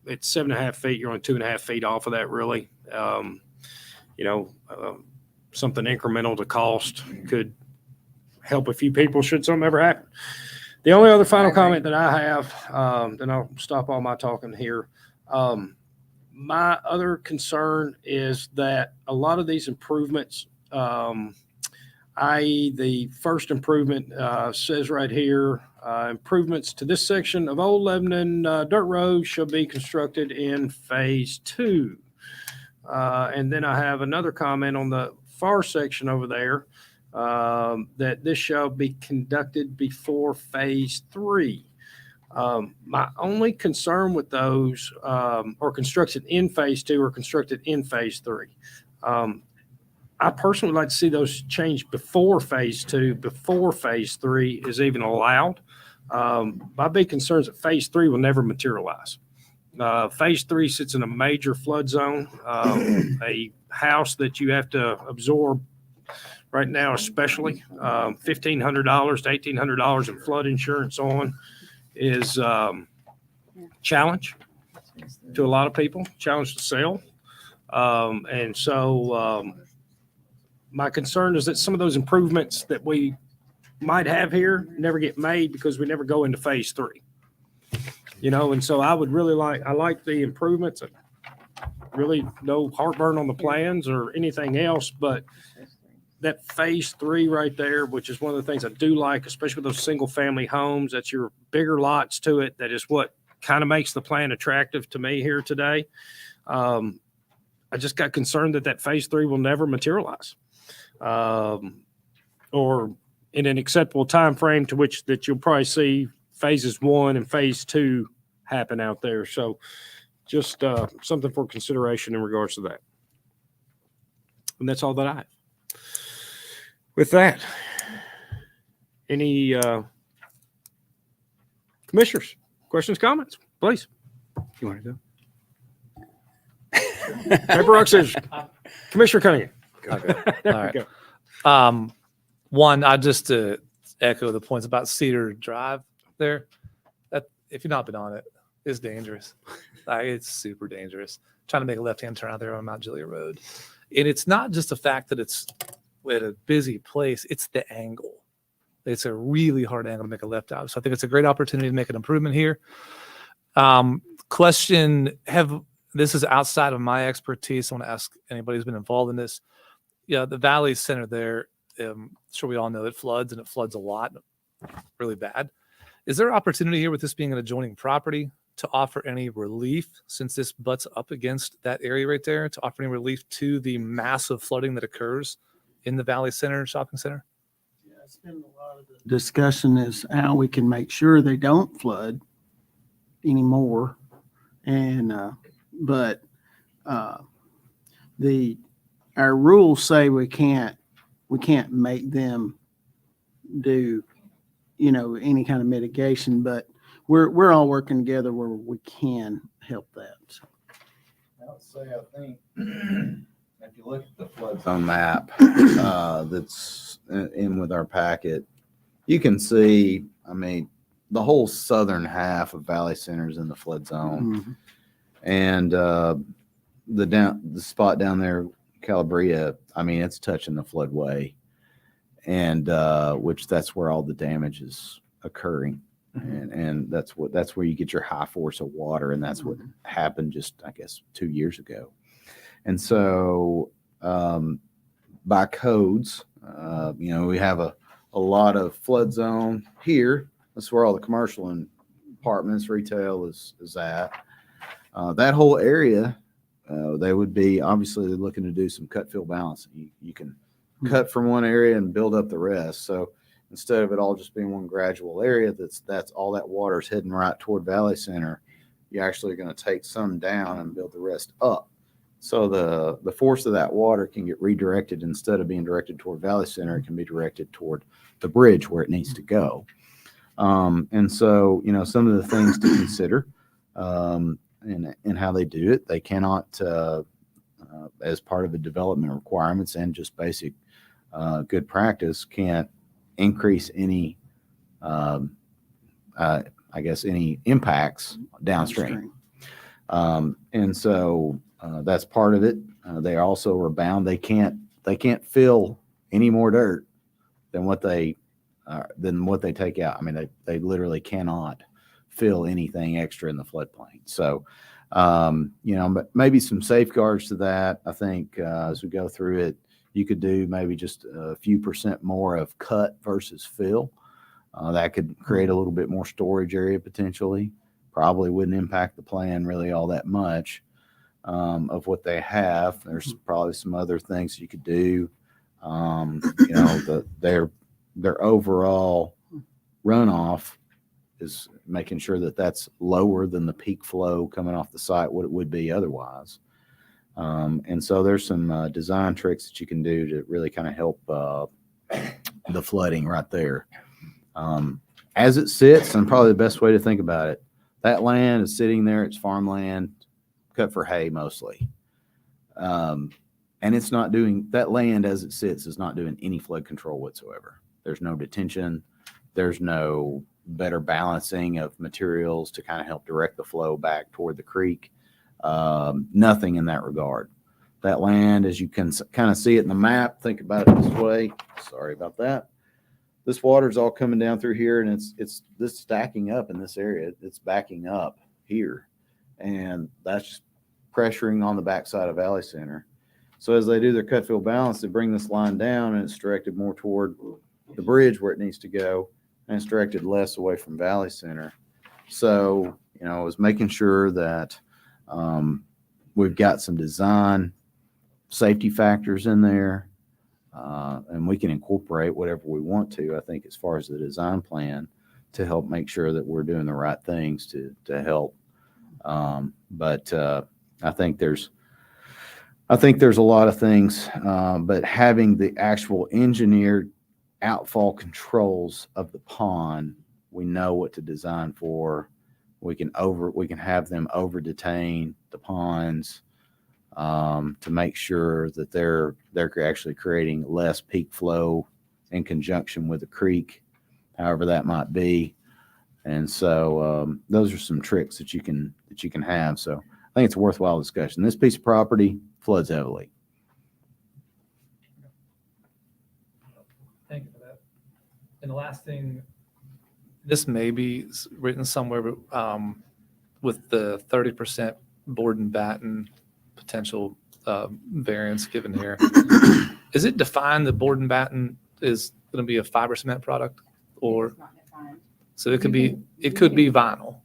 it's 7.5 feet. You're only 2.5 feet off of that, really. Something incremental to cost could help a few people should something ever happen. The only other final comment that I have, then I'll stop all my talking here. My other concern is that a lot of these improvements, i.e. the first improvement says right here, improvements to this section of Old Lebanon Dirt Road shall be constructed in phase 2. And then I have another comment on the far section over there that this shall be conducted before phase 3. My only concern with those are constructed in phase 2 or constructed in phase 3. I personally would like to see those changed before phase 2, before phase 3 is even allowed. My big concern is that phase 3 will never materialize. Phase 3 sits in a major flood zone, a house that you have to absorb right now, especially $1,500 to $1,800 in flood insurance on is challenge to a lot of people, challenge to sell. And so my concern is that some of those improvements that we might have here never get made because we never go into phase 3. And so I would really I like the improvements. Really no heartburn on the plans or anything else, but that phase 3 right there, which is one of the things I do like, especially with those single family homes, that's your bigger lots to it. That is what kind of makes the plan attractive to me here today. I just got concerned that phase 3 will never materialize. Or in an acceptable time frame to which that you'll probably see phases 1 and phase 2 happen out there. So just something for consideration in regards to that. And that's all that I have. With that, any commissioners, questions, comments, please? You want to go? Paper, rock, scissors. Commissioner Cunningham. Okay. There All we right. go. One, I just echo the points about Cedar Drive there. That if you've not been on it, it's dangerous. It's super dangerous. Trying to make a left-hand turn out there on Mount Juliet Road, and it's not just the fact that it's at a busy place; it's the angle. It's a really hard angle to make a left out. So I think it's a great opportunity to make an improvement here. Question: this is outside of my expertise. I want to ask anybody who's been involved in this. Yeah, the Valley Center there. Sure, we all know it floods, and it floods a lot, really bad. Is there opportunity here with this being an adjoining property to offer any relief, since this butts up against that area right there, to offer any relief to the massive flooding that occurs in the Valley Center shopping center? Yeah, it's been a lot of the discussion is how we can make sure they don't flood anymore. And, but our rules say we can't make them do, any kind of mitigation, but we're all working together where we can help that. So. I would say, I think if you look at the flood zone map that's in with our packet, you can see, the whole southern half of Valley Center is in the flood zone. Mhm. And the spot down there, Calabria, it's touching the floodway. And which that's where all the damage is occurring. And that's where you get your high force of water. And that's what happened just, I guess, 2 years ago. And so, by codes, we have a lot of flood zone here. That's where all the commercial and apartments, retail is at. That whole area, they would be obviously looking to do some cut fill balancing. You can cut from one area and build up the rest. So instead of it all just being one gradual area, that's all that water's heading right toward Valley Center. You're actually going to take some down and build the rest up. So the force of that water can get redirected. Instead of being directed toward Valley Center, it can be directed toward the bridge where it needs to go. And so, some of the things to consider and how they do it, they cannot, as part of the development requirements and just basic good practice, can't increase any, any impacts downstream. And so that's part of it. They also are bound. They can't fill any more dirt than what they take out. I mean, they literally cannot fill anything extra in the floodplain. So, but maybe some safeguards to that. I think as we go through it, you could do maybe just a few % more of cut versus fill. That could create a little bit more storage area potentially. Probably wouldn't impact the plan really all that much of what they have. There's probably some other things you could do. Their overall runoff is making sure that that's lower than the peak flow coming off the site, what it would be otherwise. And so there's some design tricks that you can do to really kind of help the flooding right there. As it sits, and probably the best way to think about it, that land is sitting there. It's farmland, cut for hay mostly. And it's not doing, that land as it sits is not doing any flood control whatsoever. There's no detention. There's no better balancing of materials to kind of help direct the flow back toward the creek. Nothing in that regard. That land, as you can kind of see it in the map, think about it this way. Sorry about that. This water's all coming down through here, and it's this stacking up in this area. It's backing up here, and that's just pressuring on the backside of Valley Center. So as they do their cut fill balance, they bring this line down, and it's directed more toward the bridge where it needs to go, and it's directed less away from Valley Center. So, I was making sure that we've got some design safety factors in there, and we can incorporate whatever we want to, I think, as far as the design plan to help make sure that we're doing the right things to help. But I think there's a lot of things, but having the actual engineered outfall controls of the pond, we know what to design for. We can have them over detain the ponds to make sure that they're actually creating less peak flow in conjunction with the creek, however that might be. And so those are some tricks that you can have. So I think it's a worthwhile discussion. This piece of property floods heavily. Thank you for that. And the last thing, this may be written somewhere, but with the 30% board and batten potential variance given here, is it defined that board and batten is going to be a fiber cement product, or It's not defined. so it could be vinyl?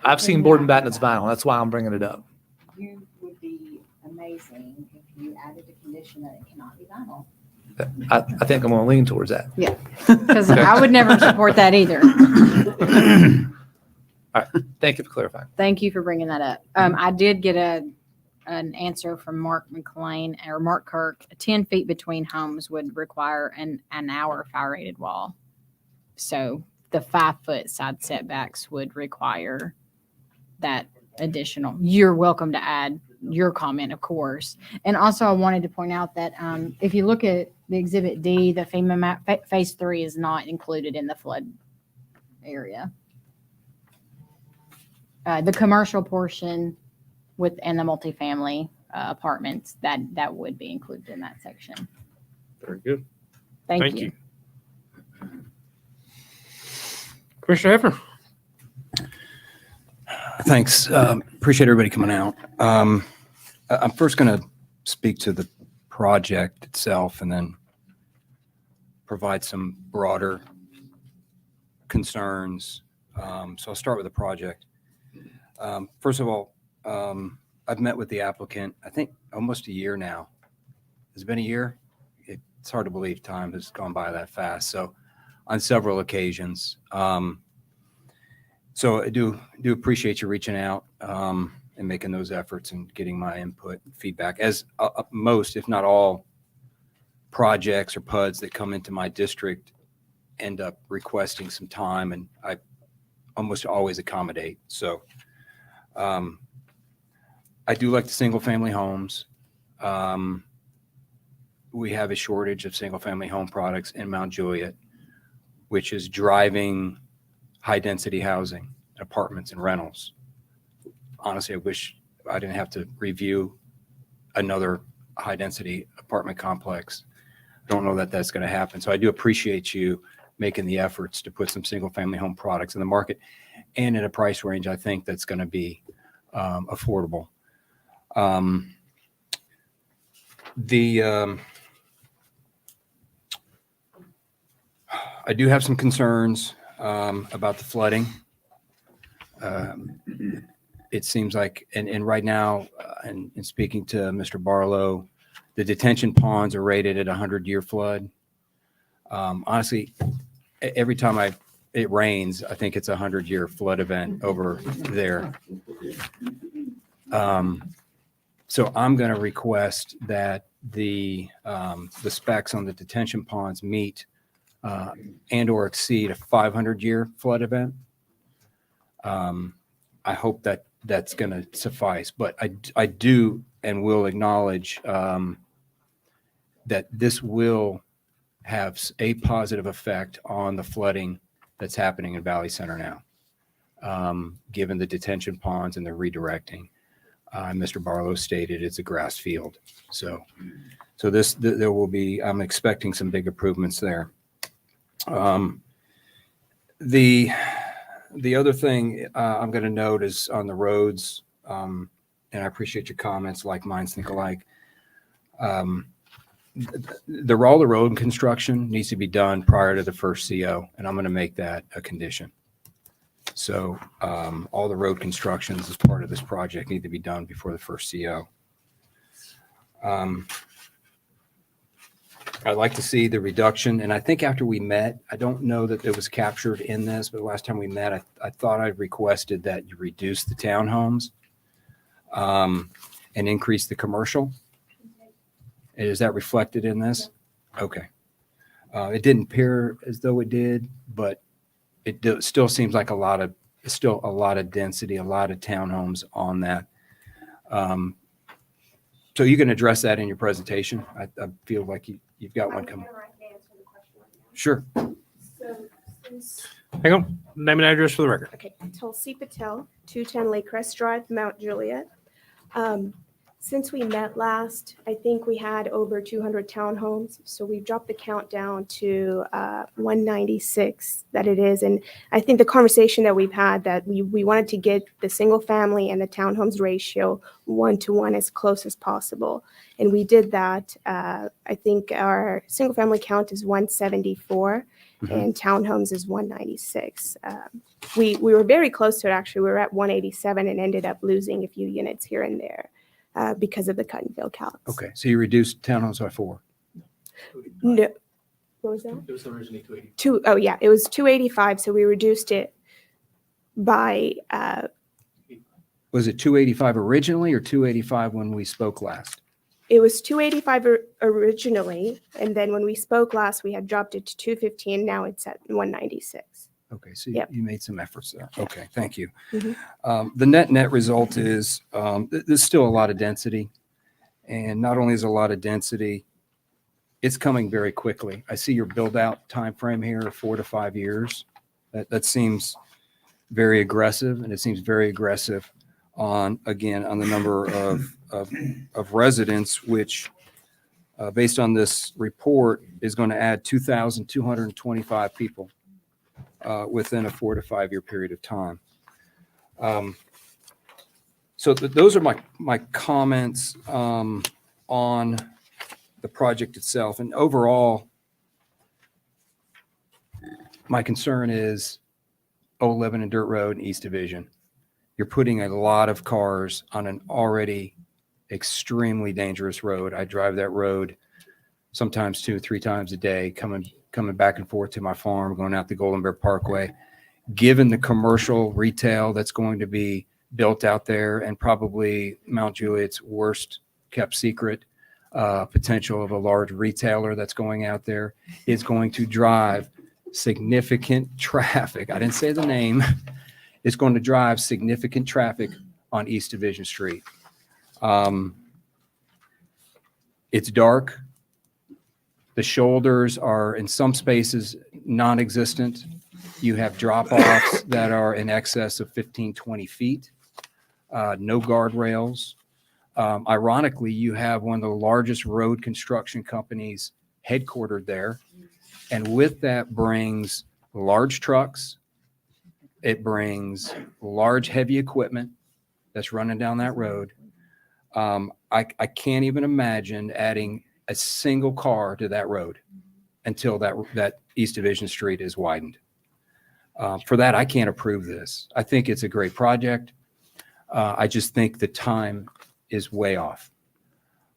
I've seen board and batten that's vinyl. That's why I'm bringing it up. You would be amazing if you added a condition that it cannot be vinyl. I think I'm going to lean towards that. Yeah, because I would never support that either. All right. Thank you for clarifying. Thank you for bringing that up. I did get an answer from Mark Kirk. 10 feet between homes would require an hour fire rated wall. So the 5-foot side setbacks would require that additional. You're welcome to add your comment, of course. And also I wanted to point out that if you look at the Exhibit D, the FEMA map, Phase 3 is not included in the flood area. The commercial portion and the multifamily apartments, that would be included in that section. Very good. Thank you. Commissioner Hefner. Thanks. Appreciate everybody coming out. I'm first going to speak to the project itself and then provide some broader concerns. So I'll start with the project. First of all, I've met with the applicant, I think almost a year now. Has it been a year? It's hard to believe time has gone by that fast. So on several occasions. So I do appreciate you reaching out and making those efforts and getting my input and feedback. As most, if not all, projects or PUDs that come into my district end up requesting some time, and I almost always accommodate. So I do like the single-family homes. We have a shortage of single-family home products in Mount Juliet, which is driving high-density housing, apartments and rentals. Honestly, I wish I didn't have to review another high-density apartment complex. I don't know that that's going to happen. So I do appreciate you making the efforts to put some single-family home products in the market and in a price range I think that's going to be affordable. I do have some concerns about the flooding. It seems like, and right now, and speaking to Mr. Barlow, the detention ponds are rated at 100-year flood. Honestly, every time it rains, I think it's a 100-year flood event over there. So I'm going to request that the specs on the detention ponds meet and or exceed a 500-year flood event. I hope that that's going to suffice, but I do and will acknowledge that this will have a positive effect on the flooding that's happening in Valley Center now, given the detention ponds and the redirecting. Mr. Barlow stated it's a grass field. So there will be, I'm expecting some big improvements there. The other thing I'm going to note is on the roads, and I appreciate your comments, like minds think alike. All the road construction needs to be done prior to the first CO, and I'm going to make that a condition. So all the road constructions as part of this project need to be done before the first CO. I'd like to see the reduction, and I think after we met, I don't know that it was captured in this, but last time we met, I thought I requested that you reduce the townhomes and increase the commercial. Is that reflected in this? Okay. It didn't appear as though it did, but it still seems like a lot of density, a lot of townhomes on that. So you can address that in your presentation. I feel like you've got one coming. Sure. So, since, Hang on. Name and address for the record. okay, Tulsi Patel, 210 Lakecrest Drive, Mount Juliet. Since we met last, I think we had over 200 townhomes. So we've dropped the count down to 196 that it is. And I think the conversation that we've had that we wanted to get the single family and the townhomes ratio 1-to-1 as close as possible. And we did that. I think our single family count is 174 and townhomes is 196. We were very close to it, actually. We were at 187 and ended up losing a few units here and there. Because of the cut and fill counts. Okay, so you reduced townhomes by 4. No. What was that? It was originally 280. Oh yeah, it was 285, so we reduced it by, Was it 285 originally or 285 when we spoke last? it was 285 originally, and then when we spoke last, we had dropped it to 215, now it's at 196. Okay, so Yep. you made some efforts there. Okay, thank you. Mhm. The net result is there's still a lot of density. And not only is a lot of density, it's coming very quickly. I see your build out time frame here of 4 to 5 years. That seems very aggressive, and it seems very aggressive on the number of residents, which based on this report is going to add 2,225 people within a 4 to 5 year period of time. So those are my comments on the project itself. And overall, my concern is Old Lebanon Dirt Road and East Division. You're putting a lot of cars on an already extremely dangerous road. I drive that road sometimes 2 or 3 times a day, coming back and forth to my farm, going out the Golden Bear Parkway. Given the commercial retail that's going to be built out there, and probably Mount Juliet's worst kept secret potential of a large retailer that's going out there, is going to drive significant traffic. I didn't say the name. It's going to drive significant traffic on East Division Street. It's dark. The shoulders are in some spaces non-existent. You have drop-offs that are in excess of 15, 20 feet. No guardrails. Ironically, you have one of the largest road construction companies headquartered there. And with that brings large trucks. It brings large, heavy equipment that's running down that road. I can't even imagine adding a single car to that road until that East Division Street is widened. For that, I can't approve this. I think it's a great project. I just think the time is way off.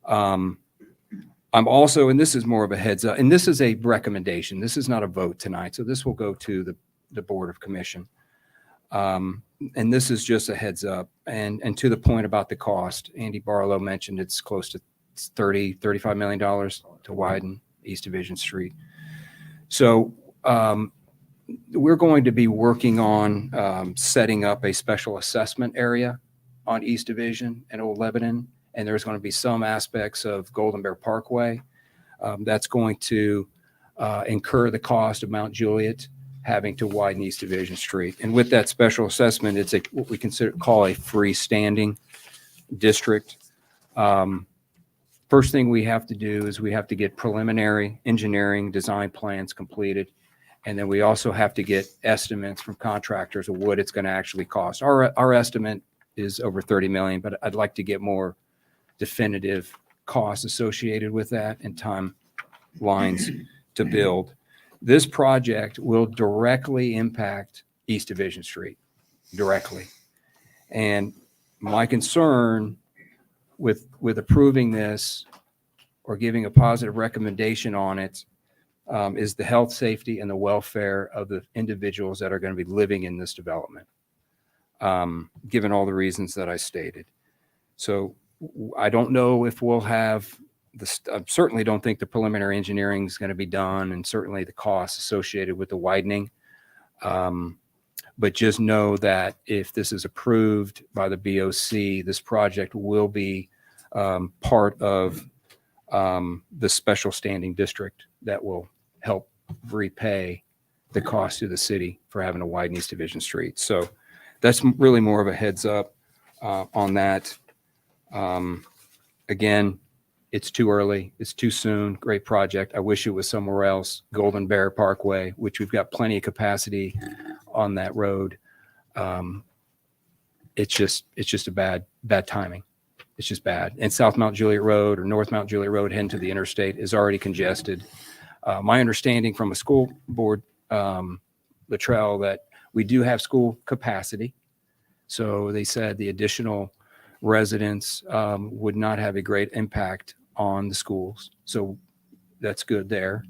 I'm also, and this is more of a heads up, and this is a recommendation. This is not a vote tonight. So this will go to the Board of Commission. And this is just a heads up. And to the point about the cost, Andy Barlow mentioned it's close to $35 million to widen East Division Street. So we're going to be working on setting up a special assessment area on East Division and Old Lebanon. And there's going to be some aspects of Golden Bear Parkway that's going to incur the cost of Mount Juliet having to widen East Division Street. And with that special assessment, it's what we call a freestanding district. First thing we have to do is we have to get preliminary engineering design plans completed. And then we also have to get estimates from contractors of what it's going to actually cost. Our estimate is over 30 million, but I'd like to get more definitive costs associated with that and timelines to build. This project will directly impact East Division Street, directly. And my concern with approving this or giving a positive recommendation on it is the health, safety, and the welfare of the individuals that are going to be living in this development, given all the reasons that I stated. So I don't know if we'll have I certainly don't think the preliminary engineering is going to be done, and certainly the costs associated with the widening. But just know that if this is approved by the BOC, this project will be part of the special standing district that will help repay the cost to the city for having to widen East Division Street. So that's really more of a heads up on that. Again, it's too early. It's too soon. Great project. I wish it was somewhere else. Golden Bear Parkway, which we've got plenty of capacity on that road. It's just a bad timing. It's just bad. And South Mount Juliet Road or North Mount Juliet Road heading to the interstate is already congested. My understanding from a school board, Latrell, that we do have school capacity. So they said the additional residents would not have a great impact on the schools. So that's good there.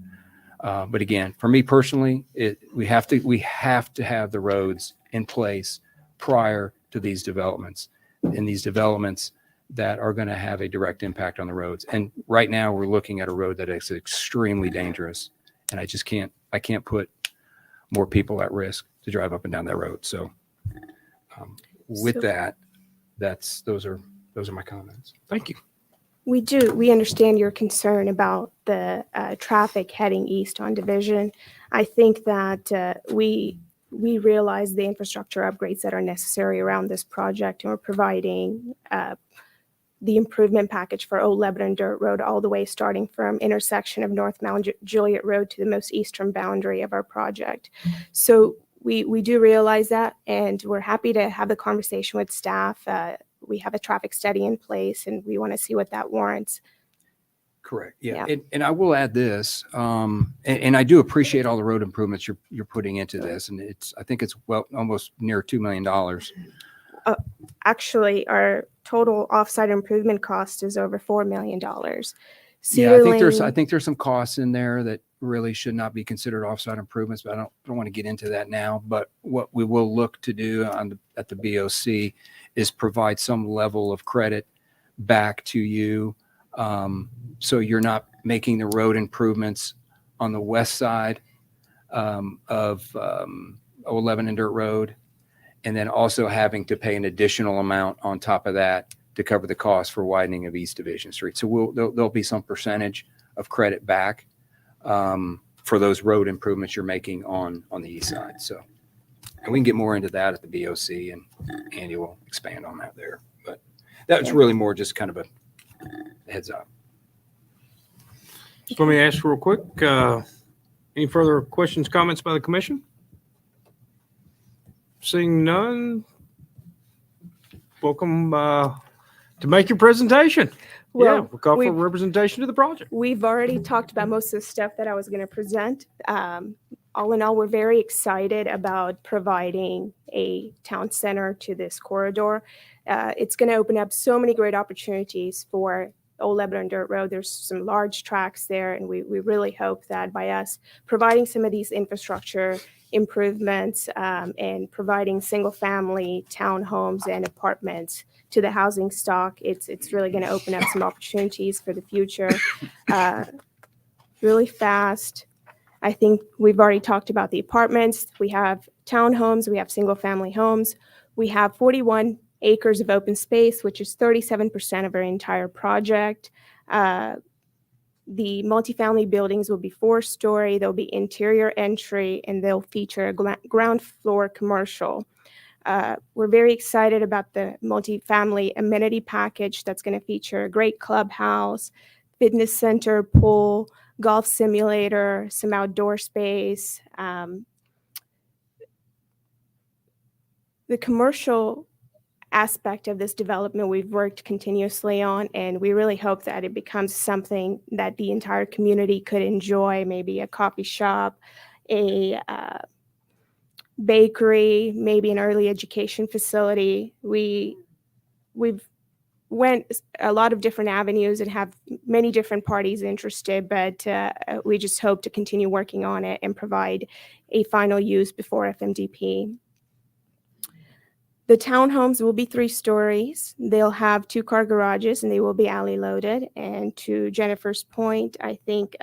But again, for me personally, we have to have the roads in place prior to these developments, and these developments that are going to have a direct impact on the roads. And right now we're looking at a road that is extremely dangerous, and I can't put more people at risk to drive up and down that road. So those are my comments. Thank you. We understand your concern about the traffic heading east on Division. I think that we realize the infrastructure upgrades that are necessary around this project, and we're providing the improvement package for Old Lebanon Dirt Road all the way starting from intersection of North Mount Juliet Road to the most eastern boundary of our project. So we do realize that, and we're happy to have the conversation with staff. We have a traffic study in place, and we want to see what that warrants. Correct. Yeah. Yeah. And I will add this, and I do appreciate all the road improvements you're putting into this. And I think it's almost near $2 million. Actually, our total offsite improvement cost is over $4 million. Yeah, I Lane- think there's some costs in there that really should not be considered offsite improvements, but I don't want to get into that now. But what we will look to do at the BOC is provide some level of credit back to you. So you're not making the road improvements on the west side of 011 and Dirt Road, and then also having to pay an additional amount on top of that to cover the cost for widening of East Division Street. So there'll be some percentage of credit back for those road improvements you're making on the east side. So, and we can get more into that at the BOC, and Andy will expand on that there. But that was really more just kind of a heads up. So let me ask real quick, any further questions, comments by the commission? Seeing none, welcome to make your presentation. Well, we'll call for we've- representation to the project. We've already talked about most of the stuff that I was going to present. All in all, we're very excited about providing a town center to this corridor. It's going to open up so many great opportunities for Old Lebanon Dirt Road. There's some large tracks there, and we really hope that by us providing some of these infrastructure improvements and providing single-family townhomes and apartments to the housing stock, it's really going to open up some opportunities for the future. Really fast, I think we've already talked about the apartments. We have townhomes, we have single-family homes. We have 41 acres of open space, which is 37% of our entire project. The multifamily buildings will be 4-story, there'll be interior entry, and they'll feature a ground floor commercial. We're very excited about the multifamily amenity package that's going to feature a great clubhouse, fitness center, pool, golf simulator, some outdoor space. The commercial aspect of this development we've worked continuously on, and we really hope that it becomes something that the entire community could enjoy, maybe a coffee shop, a bakery, maybe an early education facility. We've went a lot of different avenues and have many different parties interested, but we just hope to continue working on it and provide a final use before FMDP. The townhomes will be 3 stories. They'll have 2-car garages, and they will be alley loaded. And to Jennifer's point, I think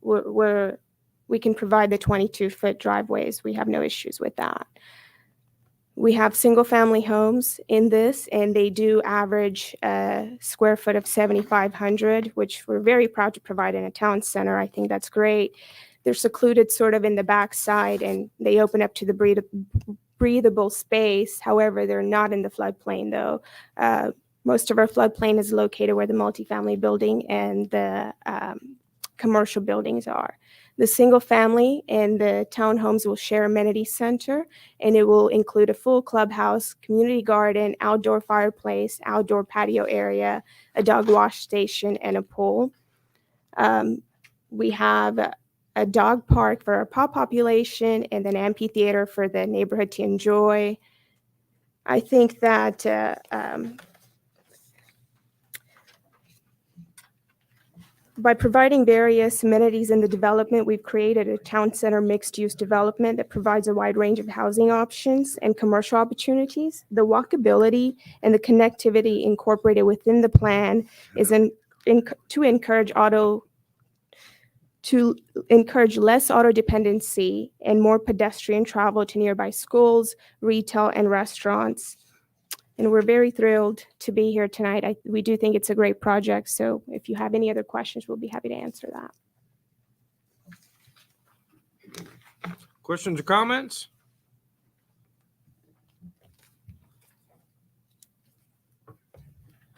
we can provide the 22-foot driveways. We have no issues with that. We have single-family homes in this, and they do average a square foot of 7,500, which we're very proud to provide in a town center. I think that's great. They're secluded sort of in the backside, and they open up to the breathable space. However, they're not in the floodplain, though. Most of our floodplain is located where the multifamily building and the commercial buildings are. The single family and the townhomes will share amenity center, and it will include a full clubhouse, community garden, outdoor fireplace, outdoor patio area, a dog wash station, and a pool. We have a dog park for our paw population, and an amphitheater for the neighborhood to enjoy. I think that by providing various amenities in the development, we've created a town center mixed-use development that provides a wide range of housing options and commercial opportunities. The walkability and the connectivity incorporated within the plan is to encourage less auto dependency and more pedestrian travel to nearby schools, retail, and restaurants. And we're very thrilled to be here tonight. We do think it's a great project. So if you have any other questions, we'll be happy to answer that. Questions or comments?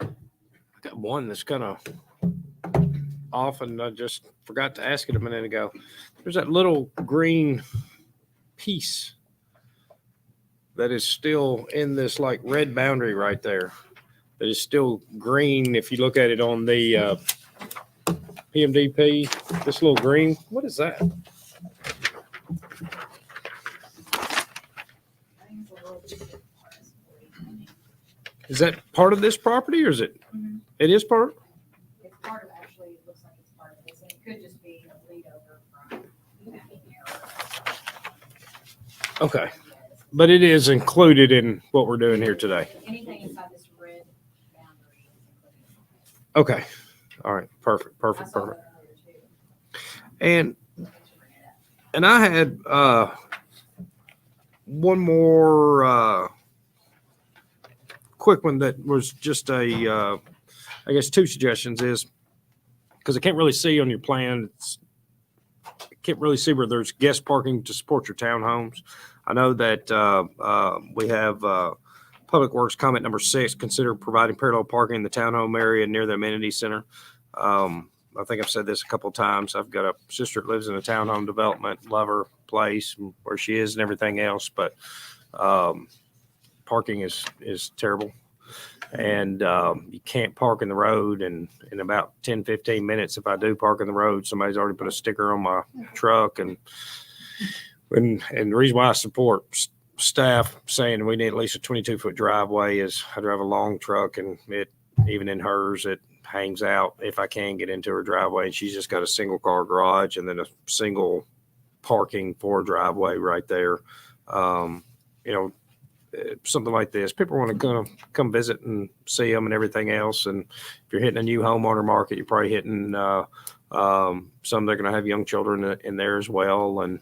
I got one that's kind of off, and I just forgot to ask it a minute ago. There's that little green piece that is still in this like red boundary right there. That is still green. If you look at it on the PMDP, this little green, what is that? Is that part of this property or is it? Mhm. It is part? It's part of, actually, it looks like it's part of this, and it could just be a lead over from mapping error. Okay. But it is included in what we're doing here today. Anything inside this red boundary is included. Okay. All right. Perfect. I Perfect. saw Perfect. that earlier too. And Thanks for bringing it up. and I had one more quick one that was just a I guess two suggestions is because I can't really see on your plan. I can't really see where there's guest parking to support your townhomes. I know that we have Public Works comment number 6, consider providing parallel parking in the townhome area near the amenity center. I think I've said this a couple of times. I've got a sister that lives in a townhome development, love her place where she is and everything else, but parking is terrible. And you can't park in the road. And in about 10, 15 minutes, if I do park in the road, somebody's already put a sticker on my truck. And the reason why I support staff saying we need at least a 22-foot driveway is I drive a long truck, and even in hers, it hangs out if I can get into her driveway. And she's just got a single car garage and then a single parking for driveway right there. Something like this, people want to come visit and see them and everything else. And if you're hitting a new homeowner market, you're probably hitting some they're going to have young children in there as well, and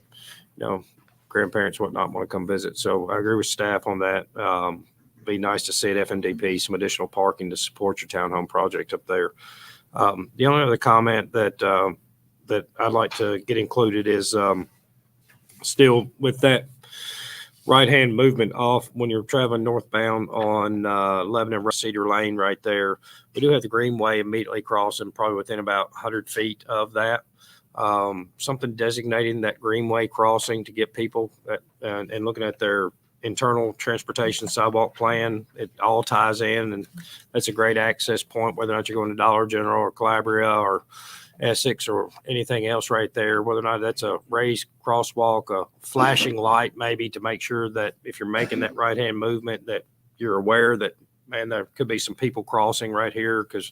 grandparents whatnot want to come visit. So I agree with staff on that. Be nice to see at FMDP some additional parking to support your townhome project up there. The only other comment that I'd like to get included is still with that right-hand movement off when you're traveling northbound on 11 and Cedar Lane right there. We do have the Greenway immediately crossing, probably within about 100 feet of that. Something designating that Greenway crossing to get people and looking at their internal transportation sidewalk plan. It all ties in, and that's a great access point, whether or not you're going to Dollar General or Calabria or Essex or anything else right there, whether or not that's a raised crosswalk, a flashing light, maybe to make sure that if you're making that right-hand movement that you're aware that, man, there could be some people crossing right here, because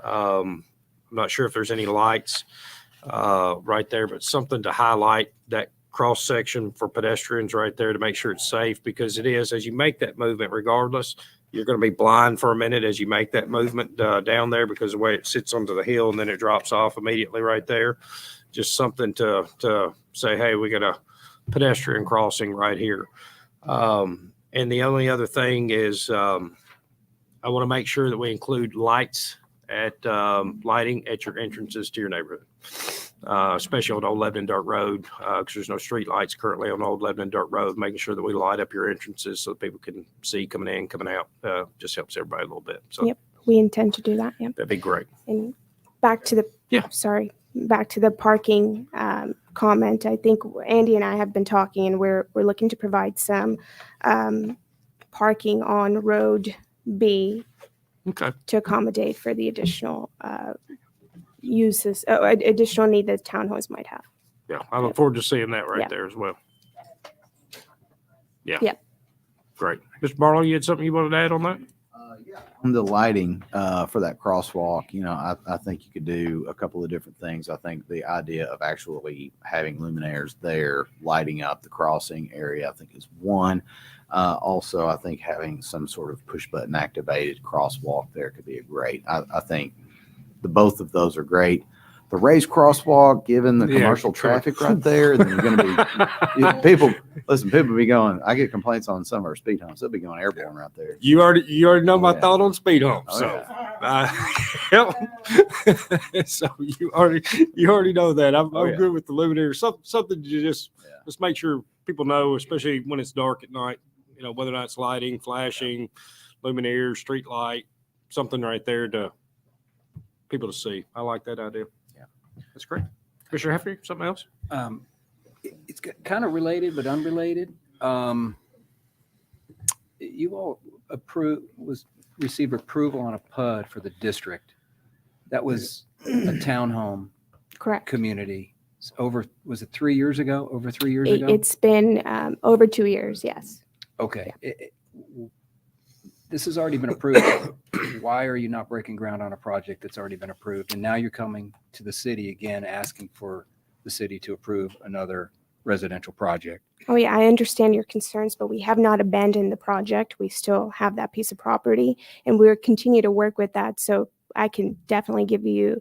I'm not sure if there's any lights right there, but something to highlight that cross section for pedestrians right there to make sure it's safe, because it is, as you make that movement, regardless, you're going to be blind for a minute as you make that movement down there, because the way it sits onto the hill and then it drops off immediately right there. Just something to say, hey, we got a pedestrian crossing right here. And the only other thing is I want to make sure that we include lights at lighting at your entrances to your neighborhood. Especially on Old Lebanon Dirt Road, because there's no street lights currently on Old Lebanon Dirt Road. Making sure that we light up your entrances so that people can see coming in, coming out, just helps everybody a little bit. So Yep. We intend to do that. Yep. that'd be great. And back to the parking comment. I think Andy and I have been talking, and we're looking to provide some parking on Road B Okay. to accommodate for the additional uses, additional need that townhomes might have. Yeah, I look forward to seeing that right Yeah. there as well. Yeah. Yep. Great. Mr. Barlow, you had something you wanted to add on that? On the lighting for that crosswalk, I think you could do a couple of different things. I think the idea of actually having luminaires there lighting up the crossing area, I think, is one. Also, I think having some sort of push button activated crosswalk there could be I think both of those are great. The raised crosswalk, given the commercial traffic right there, then you're going to be people be going. I get complaints on some of our speed humps. They'll be going airborne right there. You already know my Yeah. thought on speed humps. Oh, So, so you already know that. I'm Oh, yeah. good with the luminaires. Something to just make sure people know, especially when it's dark at night. Whether or not it's lighting, flashing, luminaires, street light, something right there to people to see. I like that idea. Yeah. That's great. Commissioner Heffernan, something else? It's kind of related, but unrelated. you all received approval on a PUD for the district. That was a townhome Correct. community. Was it 3 years ago? Over 3 years ago? It's been over 2 years, yes. Okay. This has already been approved. Why are you not breaking ground on a project that's already been approved? And now you're coming to the city again, asking for the city to approve another residential project. Oh yeah, I understand your concerns, but we have not abandoned the project. We still have that piece of property, and we'll continue to work with that. So I can definitely give you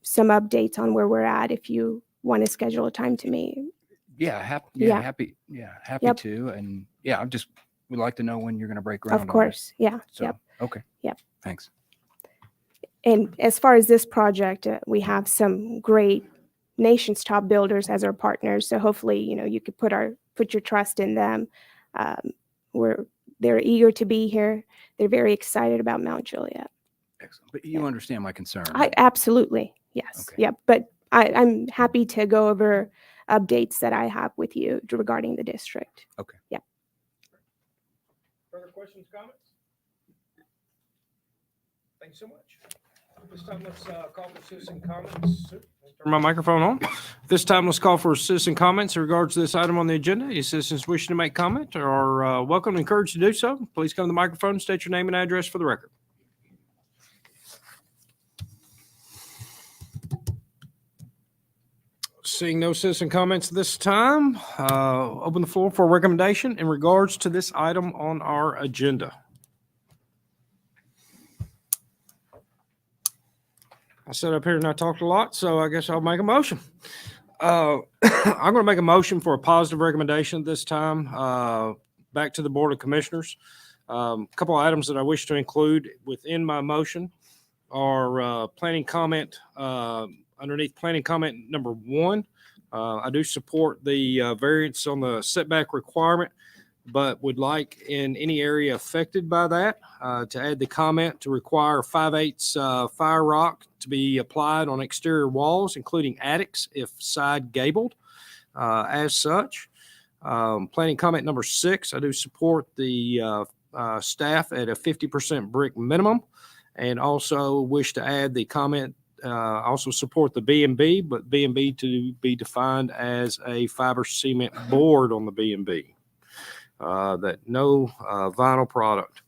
some updates on where we're at if you want to schedule a time to meet. Yeah, happy Yep. to. And yeah, I just would like to know when you're going to break ground Of course, yeah, on it. So, yep. okay. Yep. Thanks. And as far as this project, we have some great nation's top builders as our partners. So hopefully, you could put your trust in them. They're eager to be here. They're very excited about Mount Juliet. Excellent. But you Yeah. understand my concern. Absolutely, yes, Okay. yep. But I'm happy to go over updates that I have with you regarding the district. Okay. Yep. Further questions, comments? Thank you so much. This time, let's call for citizen comments. Turn my microphone on. This time, let's call for citizen comments in regards to this item on the agenda. Any citizens wishing to make comment are welcome and encouraged to do so. Please come to the microphone and state your name and address for the record. Seeing no citizen comments this time, open the floor for a recommendation in regards to this item on our agenda. I sat up here and I talked a lot, so I guess I'll make a motion. I'm going to make a motion for a positive recommendation this time back to the Board of Commissioners. A couple of items that I wish to include within my motion are planning comment, underneath planning comment number 1. I do support the variance on the setback requirement, but would like in any area affected by that to add the comment to require 5/8 fire rock to be applied on exterior walls, including attics if side gabled as such. Planning comment number 6, I do support the staff at a 50% brick minimum, and also wish to add the comment, also support the B&B, but B&B to be defined as a fiber cement board on the B&B. That no vinyl product.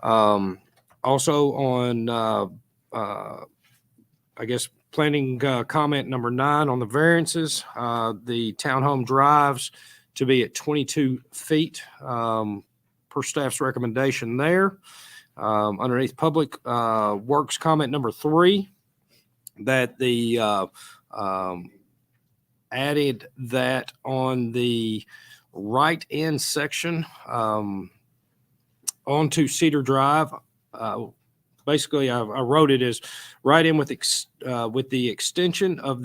Also on, I guess, planning comment number 9 on the variances, the townhome drives to be at 22 feet per staff's recommendation there. Underneath public works comment number 3, that the added that on the right end section onto Cedar Drive. Basically, I wrote it as right in with the extension of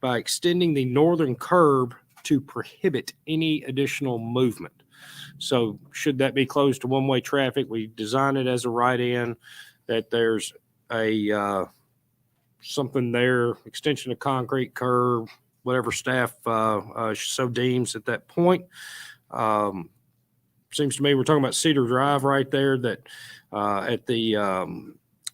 by extending the northern curb to prohibit any additional movement. So should that be closed to one-way traffic, we design it as a right end, that there's a something there, extension of concrete curb, whatever staff so deems at that point. Seems to me we're talking about Cedar Drive right there, that at the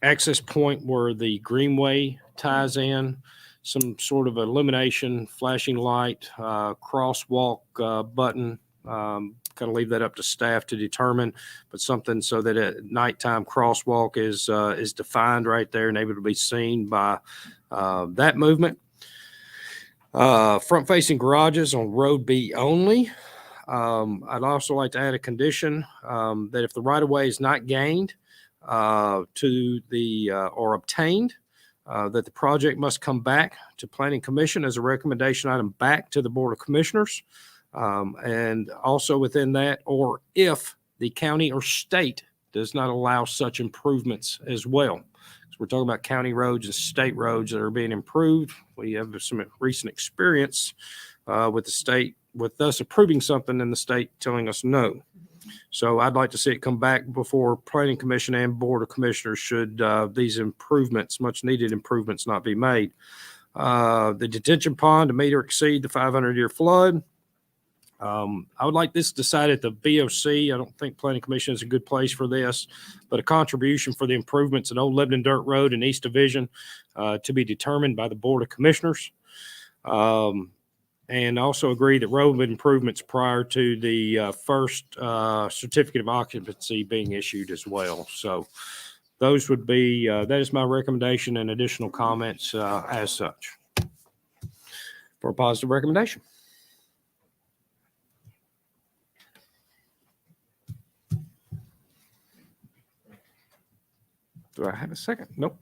access point where the greenway ties in, some sort of illumination, flashing light, crosswalk button. Kind of leave that up to staff to determine, but something so that at nighttime crosswalk is defined right there and able to be seen by that movement. Front facing garages on road B only. I'd also like to add a condition that if the right of way is not gained to the or obtained, that the project must come back to Planning Commission as a recommendation item back to the Board of Commissioners. And also within that, or if the county or state does not allow such improvements as well. We're talking about county roads and state roads that are being improved. We have some recent experience with the state, with us approving something and the state telling us no. So I'd like to see it come back before Planning Commission and Board of Commissioners should these improvements, much needed improvements, not be made. The detention pond to meet or exceed the 500-year flood. I would like this decided at the VOC. I don't think Planning Commission is a good place for this, but a contribution for the improvements at Old Lebanon Dirt Road and East Division to be determined by the Board of Commissioners. And also agree that road improvements prior to the first certificate of occupancy being issued as well. So those would be, that is my recommendation and additional comments as such. For a positive recommendation. Do I have a second? Nope.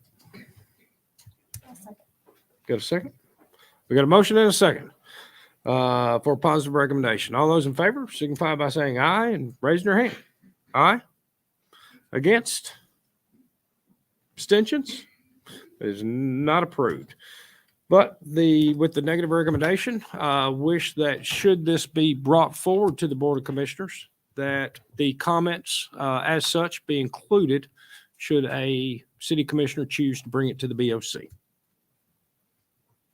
Got a second? We got a motion and a second for a positive recommendation. All those in favor signify by saying aye and raising your hand. Aye. Against? Abstentions? It is not approved. But with the negative recommendation, wish that should this be brought forward to the Board of Commissioners, that the comments as such be included should a city commissioner choose to bring it to the BOC.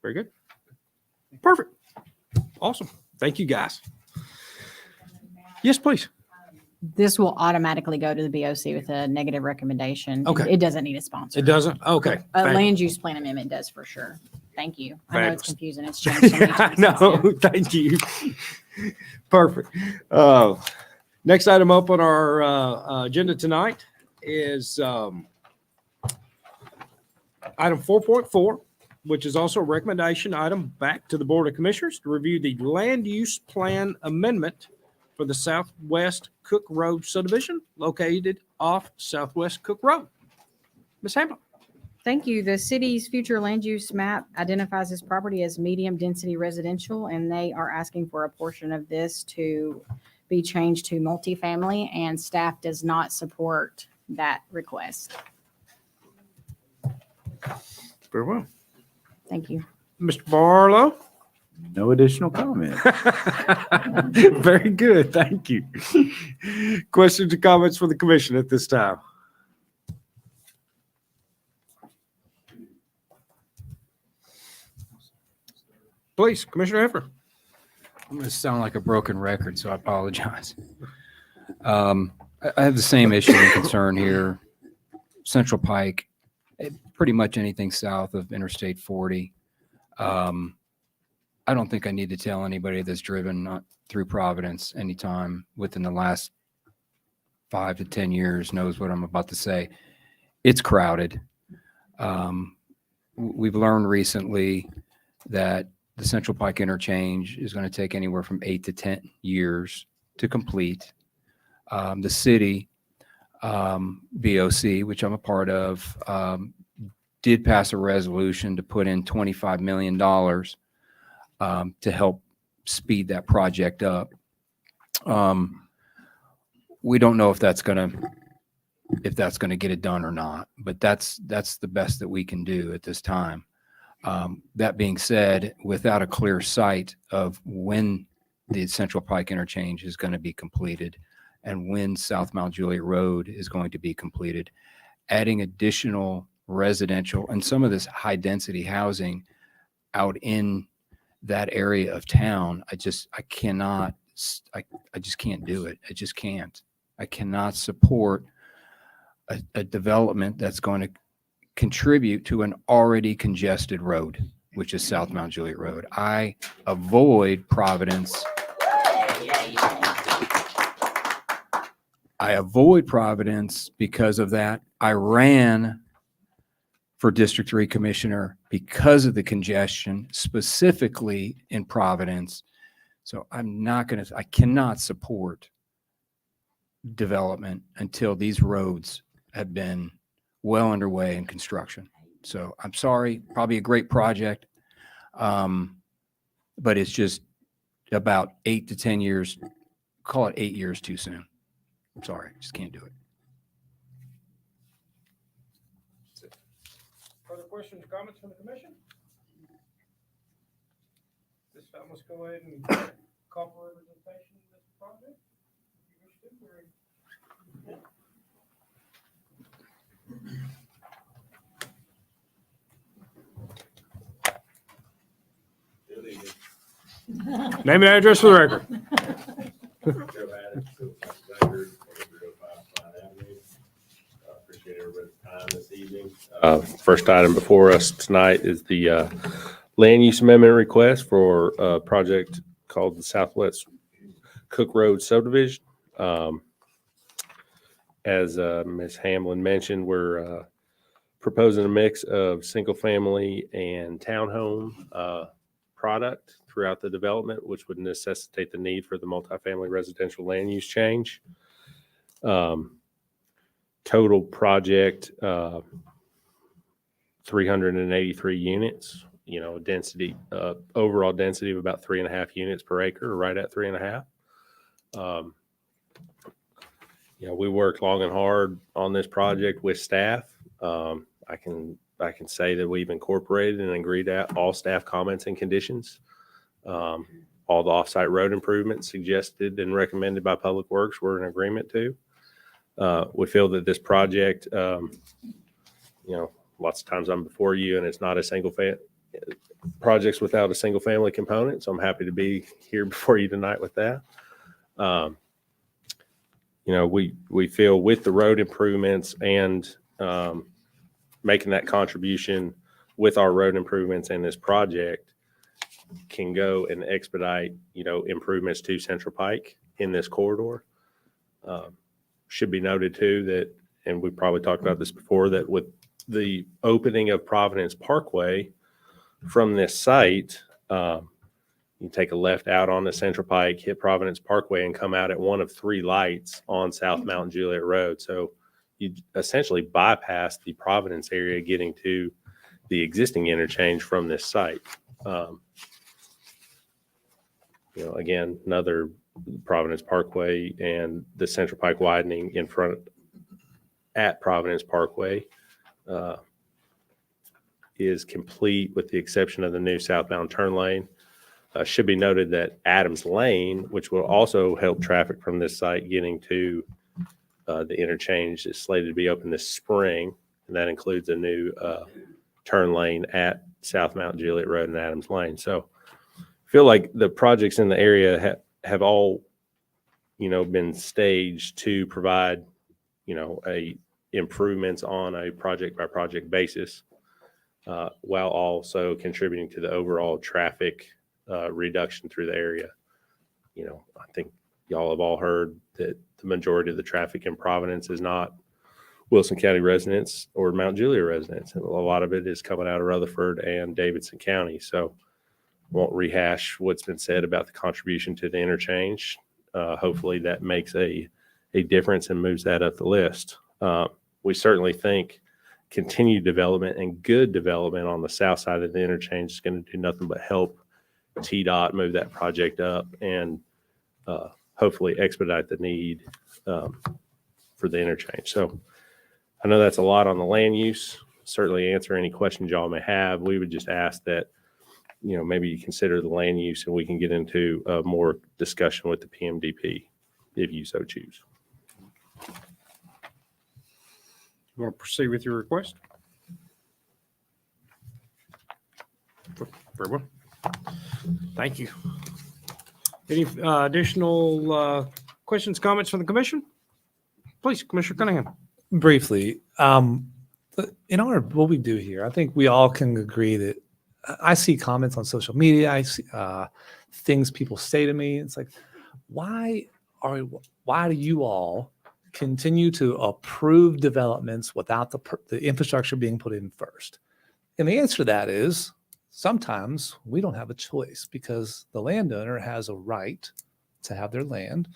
Very good. Perfect. Awesome. Thank you, guys. Yes, please. This will automatically go to the BOC with a negative recommendation. Okay. It doesn't need a sponsor. It doesn't? Okay. A Thank- land use plan amendment does for sure. Thank you. I know it's Fabulous. confusing. It's changed so many times. since No, then. thank you. Perfect. Next item up on our agenda tonight is item 4.4, which is also a recommendation item back to the Board of Commissioners to review the land use plan amendment for the Southwest Cook Road subdivision located off Southwest Cook Road. Ms. Hamlin. Thank you. The city's future land use map identifies this property as medium density residential, and they are asking for a portion of this to be changed to multifamily, and staff does not support that request. Very well. Thank you. Mr. Barlow. No additional comment. Very good. Thank you. Questions or comments from the commission at this time? Please, Commissioner Heffer. I'm going to sound like a broken record, so I apologize. I have the same issue and concern here. Central Pike, pretty much anything south of Interstate 40. I don't think I need to tell anybody that's driven through Providence anytime within the last 5 to 10 years knows what I'm about to say. It's crowded. We've learned recently that the Central Pike interchange is going to take anywhere from 8 to 10 years to complete. The city, BOC, which I'm a part of, did pass a resolution to put in $25 million to help speed that project up. We don't know if that's going to get it done or not, but that's the best that we can do at this time. That being said, without a clear sight of when the Central Pike interchange is going to be completed and when South Mount Juliet Road is going to be completed, adding additional residential and some of this high density housing out in that area of town, I just can't do it. I just can't. I cannot support a development that's going to contribute to an already congested road, which is South Mount Juliet Road. I avoid Providence. Because of that. I ran for District 3 Commissioner because of the congestion, specifically in Providence. So I cannot support development until these roads have been well underway in construction. So I'm sorry, probably a great project. But it's just about 8 to 10 years, call it 8 years too soon. I'm sorry, just can't do it. Further questions or comments from the commission? This time, let's go ahead and call for representation of this project. If you wish to, or- Name and address for the record. Appreciate everybody's time this evening. First item before us tonight is the land use amendment request for a project called the Southwest Cook Road subdivision. As Ms. Hamlin mentioned, we're proposing a mix of single-family and townhome product throughout the development, which would necessitate the need for the multifamily residential land use change. Total project 383 units. Density, overall density of about 3.5 units per acre, or right at 3.5. We worked long and hard on this project with staff. I can say that we've incorporated and agreed to all staff comments and conditions. All the offsite road improvements suggested and recommended by Public Works we're in agreement to. We feel that this project, lots of times I'm before you and it's not a single projects without a single family component. So I'm happy to be here before you tonight with that. We feel with the road improvements and making that contribution with our road improvements in this project can go and expedite, improvements to Central Pike in this corridor. Should be noted too that, and we probably talked about this before, that with the opening of Providence Parkway from this site, you take a left out on the Central Pike, hit Providence Parkway, and come out at one of 3 lights on South Mountain Juliet Road. So you essentially bypass the Providence area getting to the existing interchange from this site. Again, another Providence Parkway and the Central Pike widening in front at Providence Parkway is complete with the exception of the new southbound turn lane. Should be noted that Adams Lane, which will also help traffic from this site getting to the interchange, is slated to be open this spring, and that includes a new turn lane at South Mount Juliet Road and Adams Lane. So I feel like the projects in the area have all, been staged to provide, a improvements on a project by project basis, while also contributing to the overall traffic reduction through the area. I think y'all have all heard that the majority of the traffic in Providence is not Wilson County residents or Mount Juliet residents. And a lot of it is coming out of Rutherford and Davidson County. So I won't rehash what's been said about the contribution to the interchange. Hopefully that makes a difference and moves that up the list. We certainly think continued development and good development on the south side of the interchange is going to do nothing but help TDOT move that project up and hopefully expedite the need for the interchange. So I know that's a lot on the land use. Certainly answer any questions y'all may have. We would just ask that, maybe you consider the land use and we can get into more discussion with the PMDP if you so choose. You want to proceed with your request? Very well. Thank you. Any additional questions, comments from the commission? Please, Commissioner Cunningham. Briefly, in what we do here, I think we all can agree that I see comments on social media. I see things people say to me. It's like, why do you all continue to approve developments without the infrastructure being put in first? And the answer to that is sometimes we don't have a choice because the landowner has a right to have their land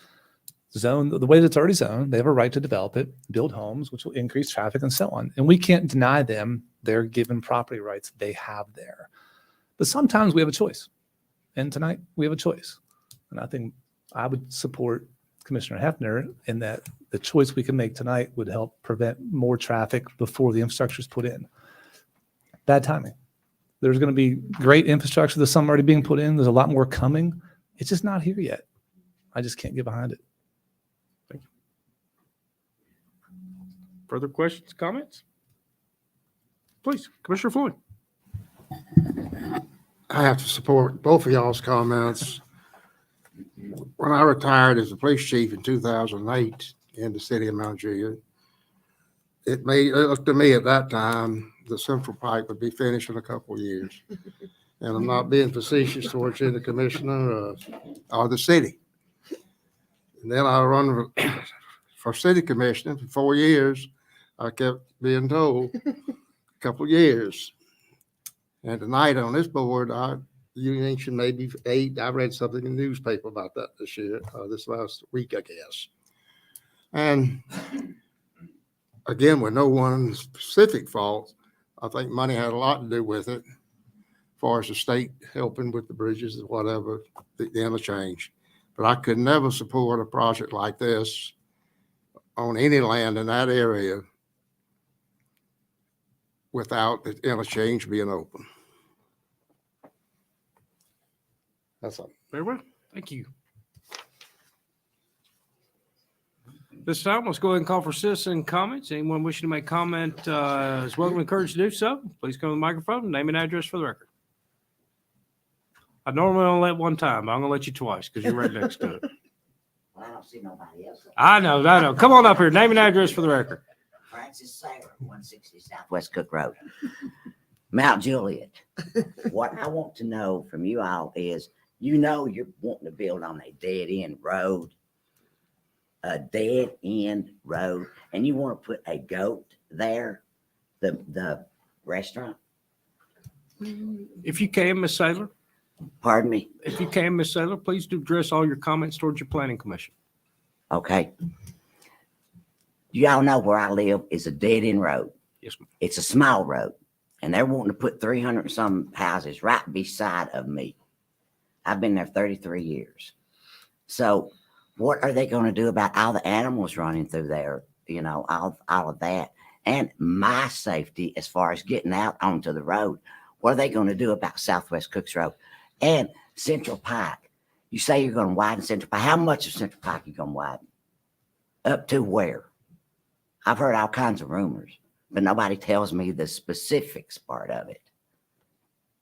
zoned the way that it's already zoned. They have a right to develop it, build homes, which will increase traffic and so on. And we can't deny them their given property rights they have there. But sometimes we have a choice. And tonight we have a choice. And I think I would support Commissioner Hefner in that the choice we can make tonight would help prevent more traffic before the infrastructure is put in. Bad timing. There's going to be great infrastructure. There's some already being put in. There's a lot more coming. It's just not here yet. I just can't get behind it. Thank you. Further questions, comments? Please, Commissioner Floyd. I have to support both of y'all's comments. when I retired as a police chief in 2008 in the city of Mount Juliet, it looked to me at that time, the Central Pike would be finished in a couple of years. And I'm not being facetious towards you, the commissioner, or the city. And then I run for city commissioner for 4 years. I kept being told a couple of years. And tonight on this board, you mentioned maybe 8. I read something in the newspaper about that this last week, I guess. And again, with no one specific fault, I think money had a lot to do with it, as far as the state helping with the bridges and whatever, the interchange. But I could never support a project like this on any land in that area without the interchange being open. That's all. Very well. Thank you. This time, let's go ahead and call for citizen comments. Anyone wishing to make comment is welcome and encouraged to do so. Please come to the microphone, name and address for the record. I normally only let one time, but I'm going to let you twice because you're right next to it. Well, I don't see nobody else. I know. Come on up here. Name and address for the record. Francis Sailor, 160 Southwest Cook Road, Mount Juliet. What I want to know from you all is, you're wanting to build on a dead-end road, and you want to put a goat there, the restaurant. If you can, Ms. Saylor. Pardon me? If you can, Ms. Saylor, please do address all your comments towards your planning commission. Okay. You all know where I live is a dead-end road. Yes, ma'am. It's a small road, and they're wanting to put 300 and some houses right beside of me. I've been there 33 years. So what are they going to do about all the animals running through there? All of that. And my safety as far as getting out onto the road. What are they going to do about Southwest Cooks Road and Central Pike? You say you're going to widen Central Pike. How much of Central Pike are you going to widen? Up to where? I've heard all kinds of rumors, but nobody tells me the specifics part of it.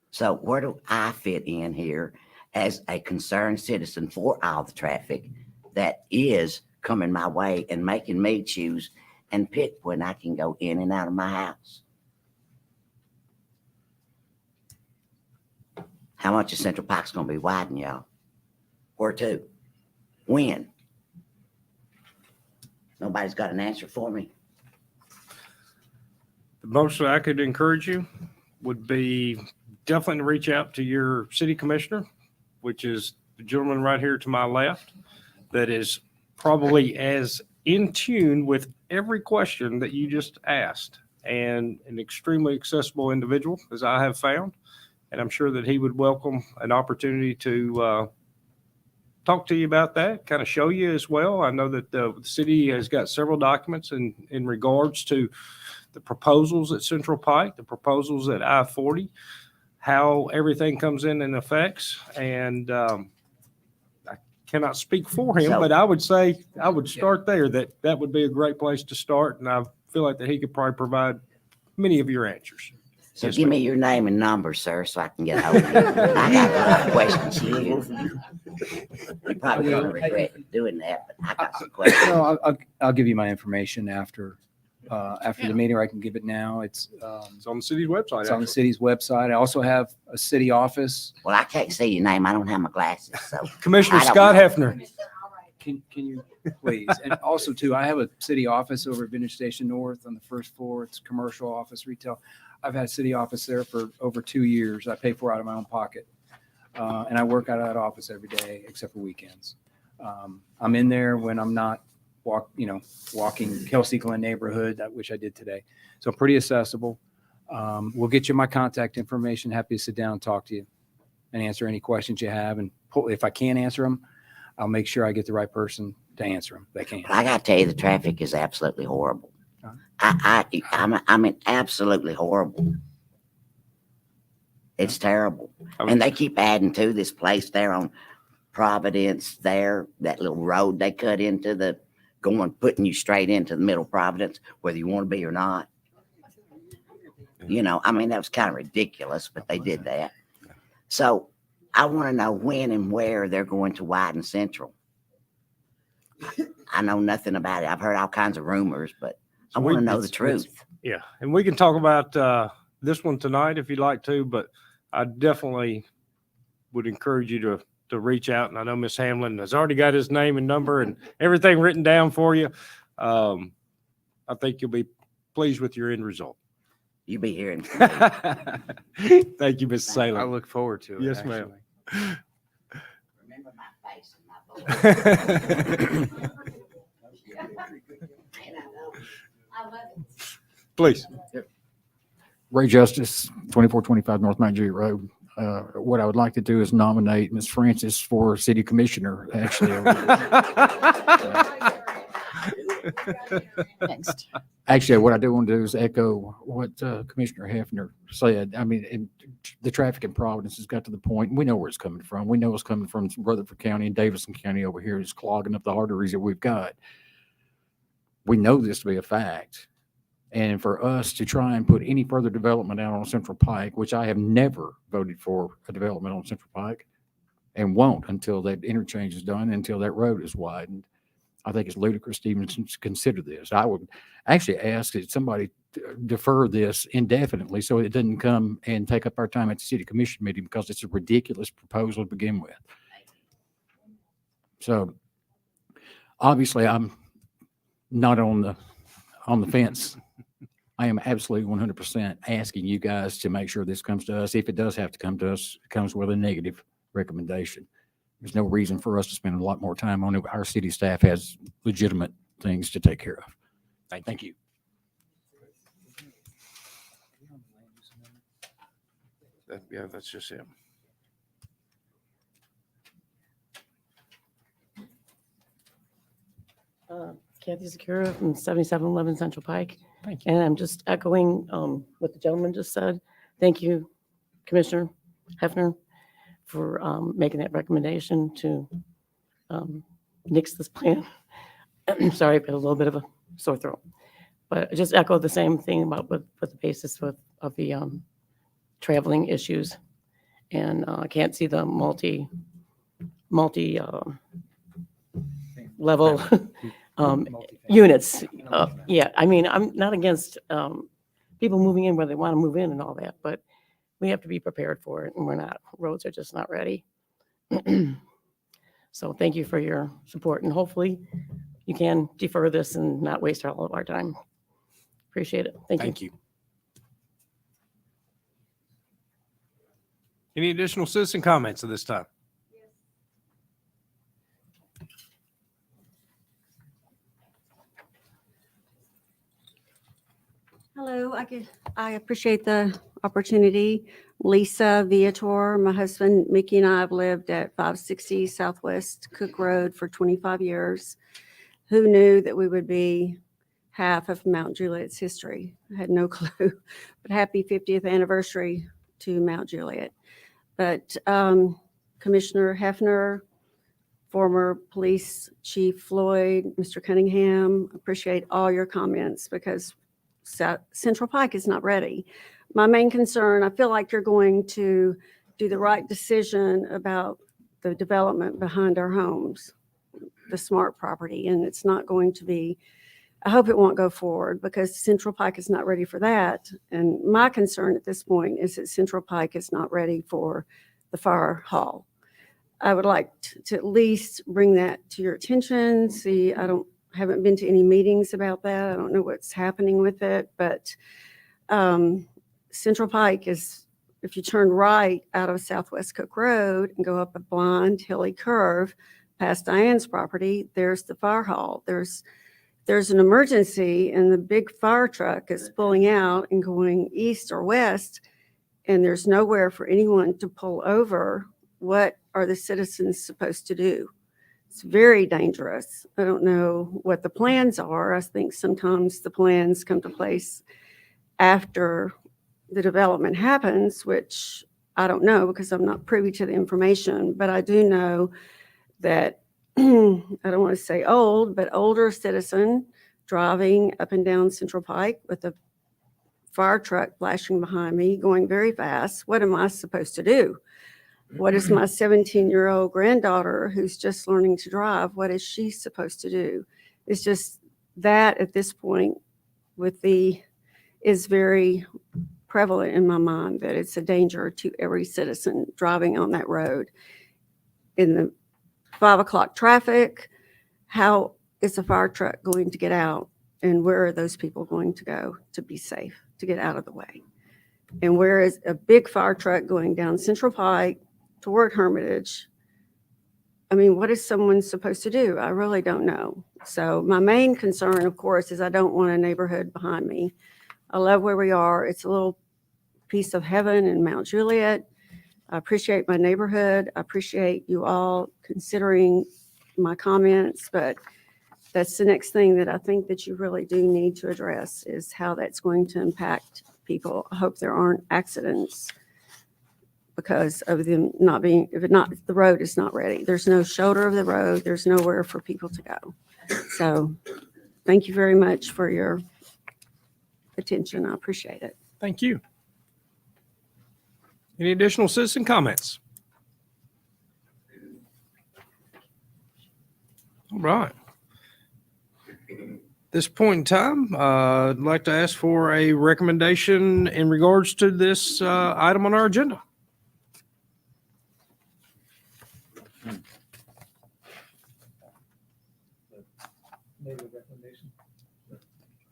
So where do I fit in here as a concerned citizen for all the traffic that is coming my way and making me choose and pick when I can go in and out of my house? How much of Central Pike's going to be widened, y'all? Where to? When? Nobody's got an answer for me. The most I could encourage you would be definitely to reach out to your city commissioner, which is the gentleman right here to my left, that is probably as in tune with every question that you just asked, and an extremely accessible individual, as I have found. And I'm sure that he would welcome an opportunity to talk to you about that, kind of show you as well. I know that the city has got several documents in regards to the proposals at Central Pike, the proposals at I-40, how everything comes in and affects. And I cannot speak for him, but I would say I would start there. That would be a great place to start. And I feel like that he could probably provide many of your answers. So Yes, give ma'am. me your name and number, sir, so I can get hold of you. I got a lot of questions for you. You're probably going to regret doing that, but I got some questions. No, I'll give you my information after the meeting, or I can give it now. It's It's on the city's website. on the actually. city's website. I also have a city office. Well, I can't see your name. I don't have my glasses, so. Commissioner I don't Scott know. Hefner. Can you please? And also too, I have a city office over at Vintage Station North on the first floor. It's commercial office, retail. I've had a city office there for over 2 years. I pay for it out of my own pocket. And I work out of that office every day except for weekends. I'm in there when I'm not walking Kelsey Glen neighborhood, which I did today. So pretty accessible. We'll get you my contact information. Happy to sit down and talk to you and answer any questions you have. And if I can't answer them, I'll make sure I get the right person to answer them. They can. I got to tell you, the traffic is absolutely horrible. I mean, absolutely horrible. It's terrible. And they keep adding to this place there on Providence there, that little road they cut into putting you straight into the middle of Providence, whether you want to be or not. I mean, that was kind of ridiculous, but they did that. So I want to know when and where they're going to widen Central. I know nothing about it. I've heard all kinds of rumors, but I So want to know the it's- truth. Yeah, and we can talk about this one tonight if you'd like to, but I definitely would encourage you to reach out. And I know Miss Hamlin has already got his name and number and everything written down for you. I think you'll be pleased with your end result. You be hearing from me. Thank you, Miss I Saylor. look forward to it. Yes, ma'am. actually. Remember my face and my voice. Please. Ray Justice, 2425 North Mount Juliet Road. What I would like to do is nominate Ms. Francis for city commissioner, actually. Next. Actually, what I do want to do is echo what Commissioner Hefner said. I mean, and the traffic in Providence has got to the point, and we know where it's coming from. We know it's coming from Rutherford County and Davidson County over here. It's clogging up the arteries that we've got. We know this to be a fact. And for us to try and put any further development out on Central Pike, which I have never voted for a development on Central Pike and won't until that interchange is done, until that road is widened, I think it's ludicrous to even consider this. I would actually ask that somebody defer this indefinitely so it doesn't come and take up our time at the city commission meeting, because it's a ridiculous proposal to begin with. So obviously I'm not on the fence. I am absolutely 100% asking you guys to make sure this comes to us. If it does have to come to us, it comes with a negative recommendation. There's no reason for us to spend a lot more time on it. Our city staff has legitimate things to take care of. Thank you. Yeah, that's just him. Kathy Secura from 7711 Central Pike. Thank And I'm just echoing what the gentleman just said. Thank you, Commissioner Hefner, for making that recommendation to nix this plan. I'm sorry, I've got a little bit of a sore throat. But I just echo the same thing about with the basis of the traveling issues. And I can't see the multi level units. Yeah, I mean, I'm not against people moving in where they want to move in and all that, but we have to be prepared for it, and we're not. Roads are just not ready. So thank you for your support, and hopefully you can defer this and not waste all of our time. Appreciate it. Thank you. Thank you. Any additional citizen comments at this time? Hello, I appreciate the opportunity. Lisa Viator, my husband Mickey and I have lived at 560 Southwest Cook Road for 25 years. Who knew that we would be half of Mount Juliet's history? I had no clue, but happy 50th anniversary to Mount Juliet. But Commissioner Hefner, former Police Chief Floyd, Mr. Cunningham, appreciate all your comments, because Central Pike is not ready. My main concern, I feel like you're going to do the right decision about the development behind our homes, the smart property, and it's not going to be, I hope it won't go forward, because Central Pike is not ready for that. And my concern at this point is that Central Pike is not ready for the fire hall. I would like to at least bring that to your attention. See, haven't been to any meetings about that. I don't know what's happening with it, but Central Pike is, if you turn right out of Southwest Cook Road and go up a blind hilly curve past Diane's property, there's the fire hall. There's an emergency and the big fire truck is pulling out and going east or west, and there's nowhere for anyone to pull over. What are the citizens supposed to do? It's very dangerous. I don't know what the plans are. I think sometimes the plans come to place after the development happens, which I don't know because I'm not privy to the information. But I do know that, I don't want to say old, but older citizen driving up and down Central Pike with a fire truck flashing behind me, going very fast. What am I supposed to do? What is my 17-year-old granddaughter who's just learning to drive? What is she supposed to do? It's just that at this point is very prevalent in my mind that it's a danger to every citizen driving on that road. In the 5 o'clock traffic, how is a fire truck going to get out? And where are those people going to go to be safe, to get out of the way? And where is a big fire truck going down Central Pike toward Hermitage? I mean, what is someone supposed to do? I really don't know. So my main concern, of course, is I don't want a neighborhood behind me. I love where we are. It's a little piece of heaven in Mount Juliet. I appreciate my neighborhood. I appreciate you all considering my comments, but that's the next thing that I think that you really do need to address is how that's going to impact people. I hope there aren't accidents because of them not being, if the road is not ready. There's no shoulder of the road. There's nowhere for people to go. So thank you very much for your attention. I appreciate it. Thank you. Any additional citizen comments? All right. At this point in time, I'd like to ask for a recommendation in regards to this item on our agenda.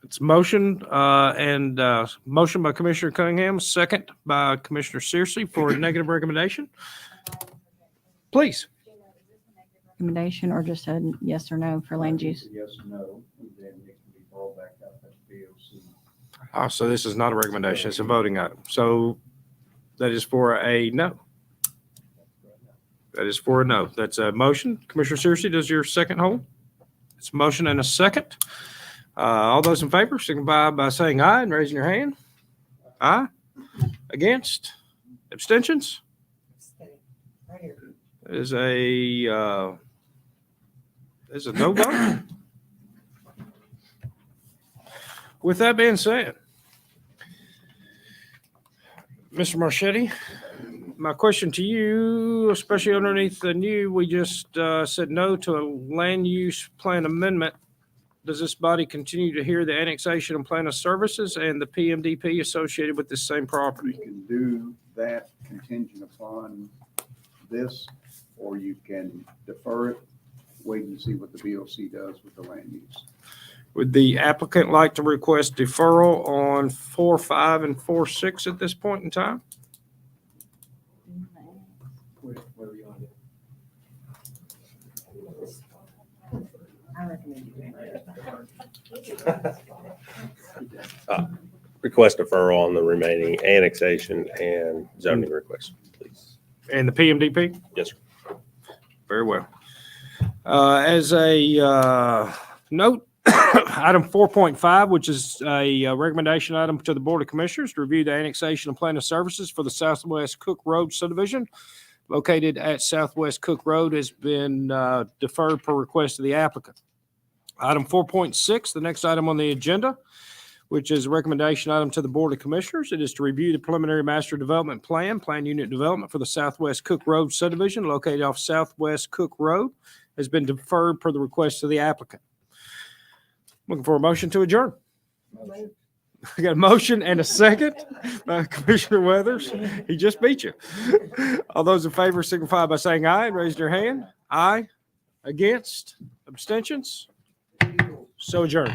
It's motion motion by Commissioner Cunningham, second by Commissioner Searcy for a negative recommendation. Please. Recommendation or just a yes or no for land use? Yes or no, and then it can be brought back up at BOC. Oh, so this is not a recommendation, it's a voting item. So that is for a no. That is for a no. That's a motion. Commissioner Searcy, does your second hold? It's a motion and a second. All those in favor, signify by saying aye and raising your hand. Aye. Against? Abstentions? Is a no vote. With that being said, Mr. Marchetti, my question to you, especially underneath the new, we just said no to a land use plan amendment. Does this body continue to hear the annexation and plan of services and the PMDP associated with this same property? You can do that contingent upon this, or you can defer it, wait and see what the BOC does with the land use. Would the applicant like to request deferral on 4.5 and 4.6 at this point in time? Where are you on it? I recommend you. Request deferral on the remaining annexation and zoning requests, please. And the PMDP? Yes, sir. Very well. As a note, item 4.5, which is a recommendation item to the Board of Commissioners to review the annexation and plan of services for the Southwest Cook Road subdivision located at Southwest Cook Road, has been deferred per request of the applicant. Item 4.6, the next item on the agenda, which is a recommendation item to the Board of Commissioners. It is to review the preliminary master development plan unit development for the Southwest Cook Road subdivision located off Southwest Cook Road, has been deferred per the request of the applicant. Looking for a motion to adjourn. I got a motion and a second by Commissioner Weathers. He just beat you. All those in favor signify by saying aye and raise your hand. Aye. Against? Abstentions? So adjourned.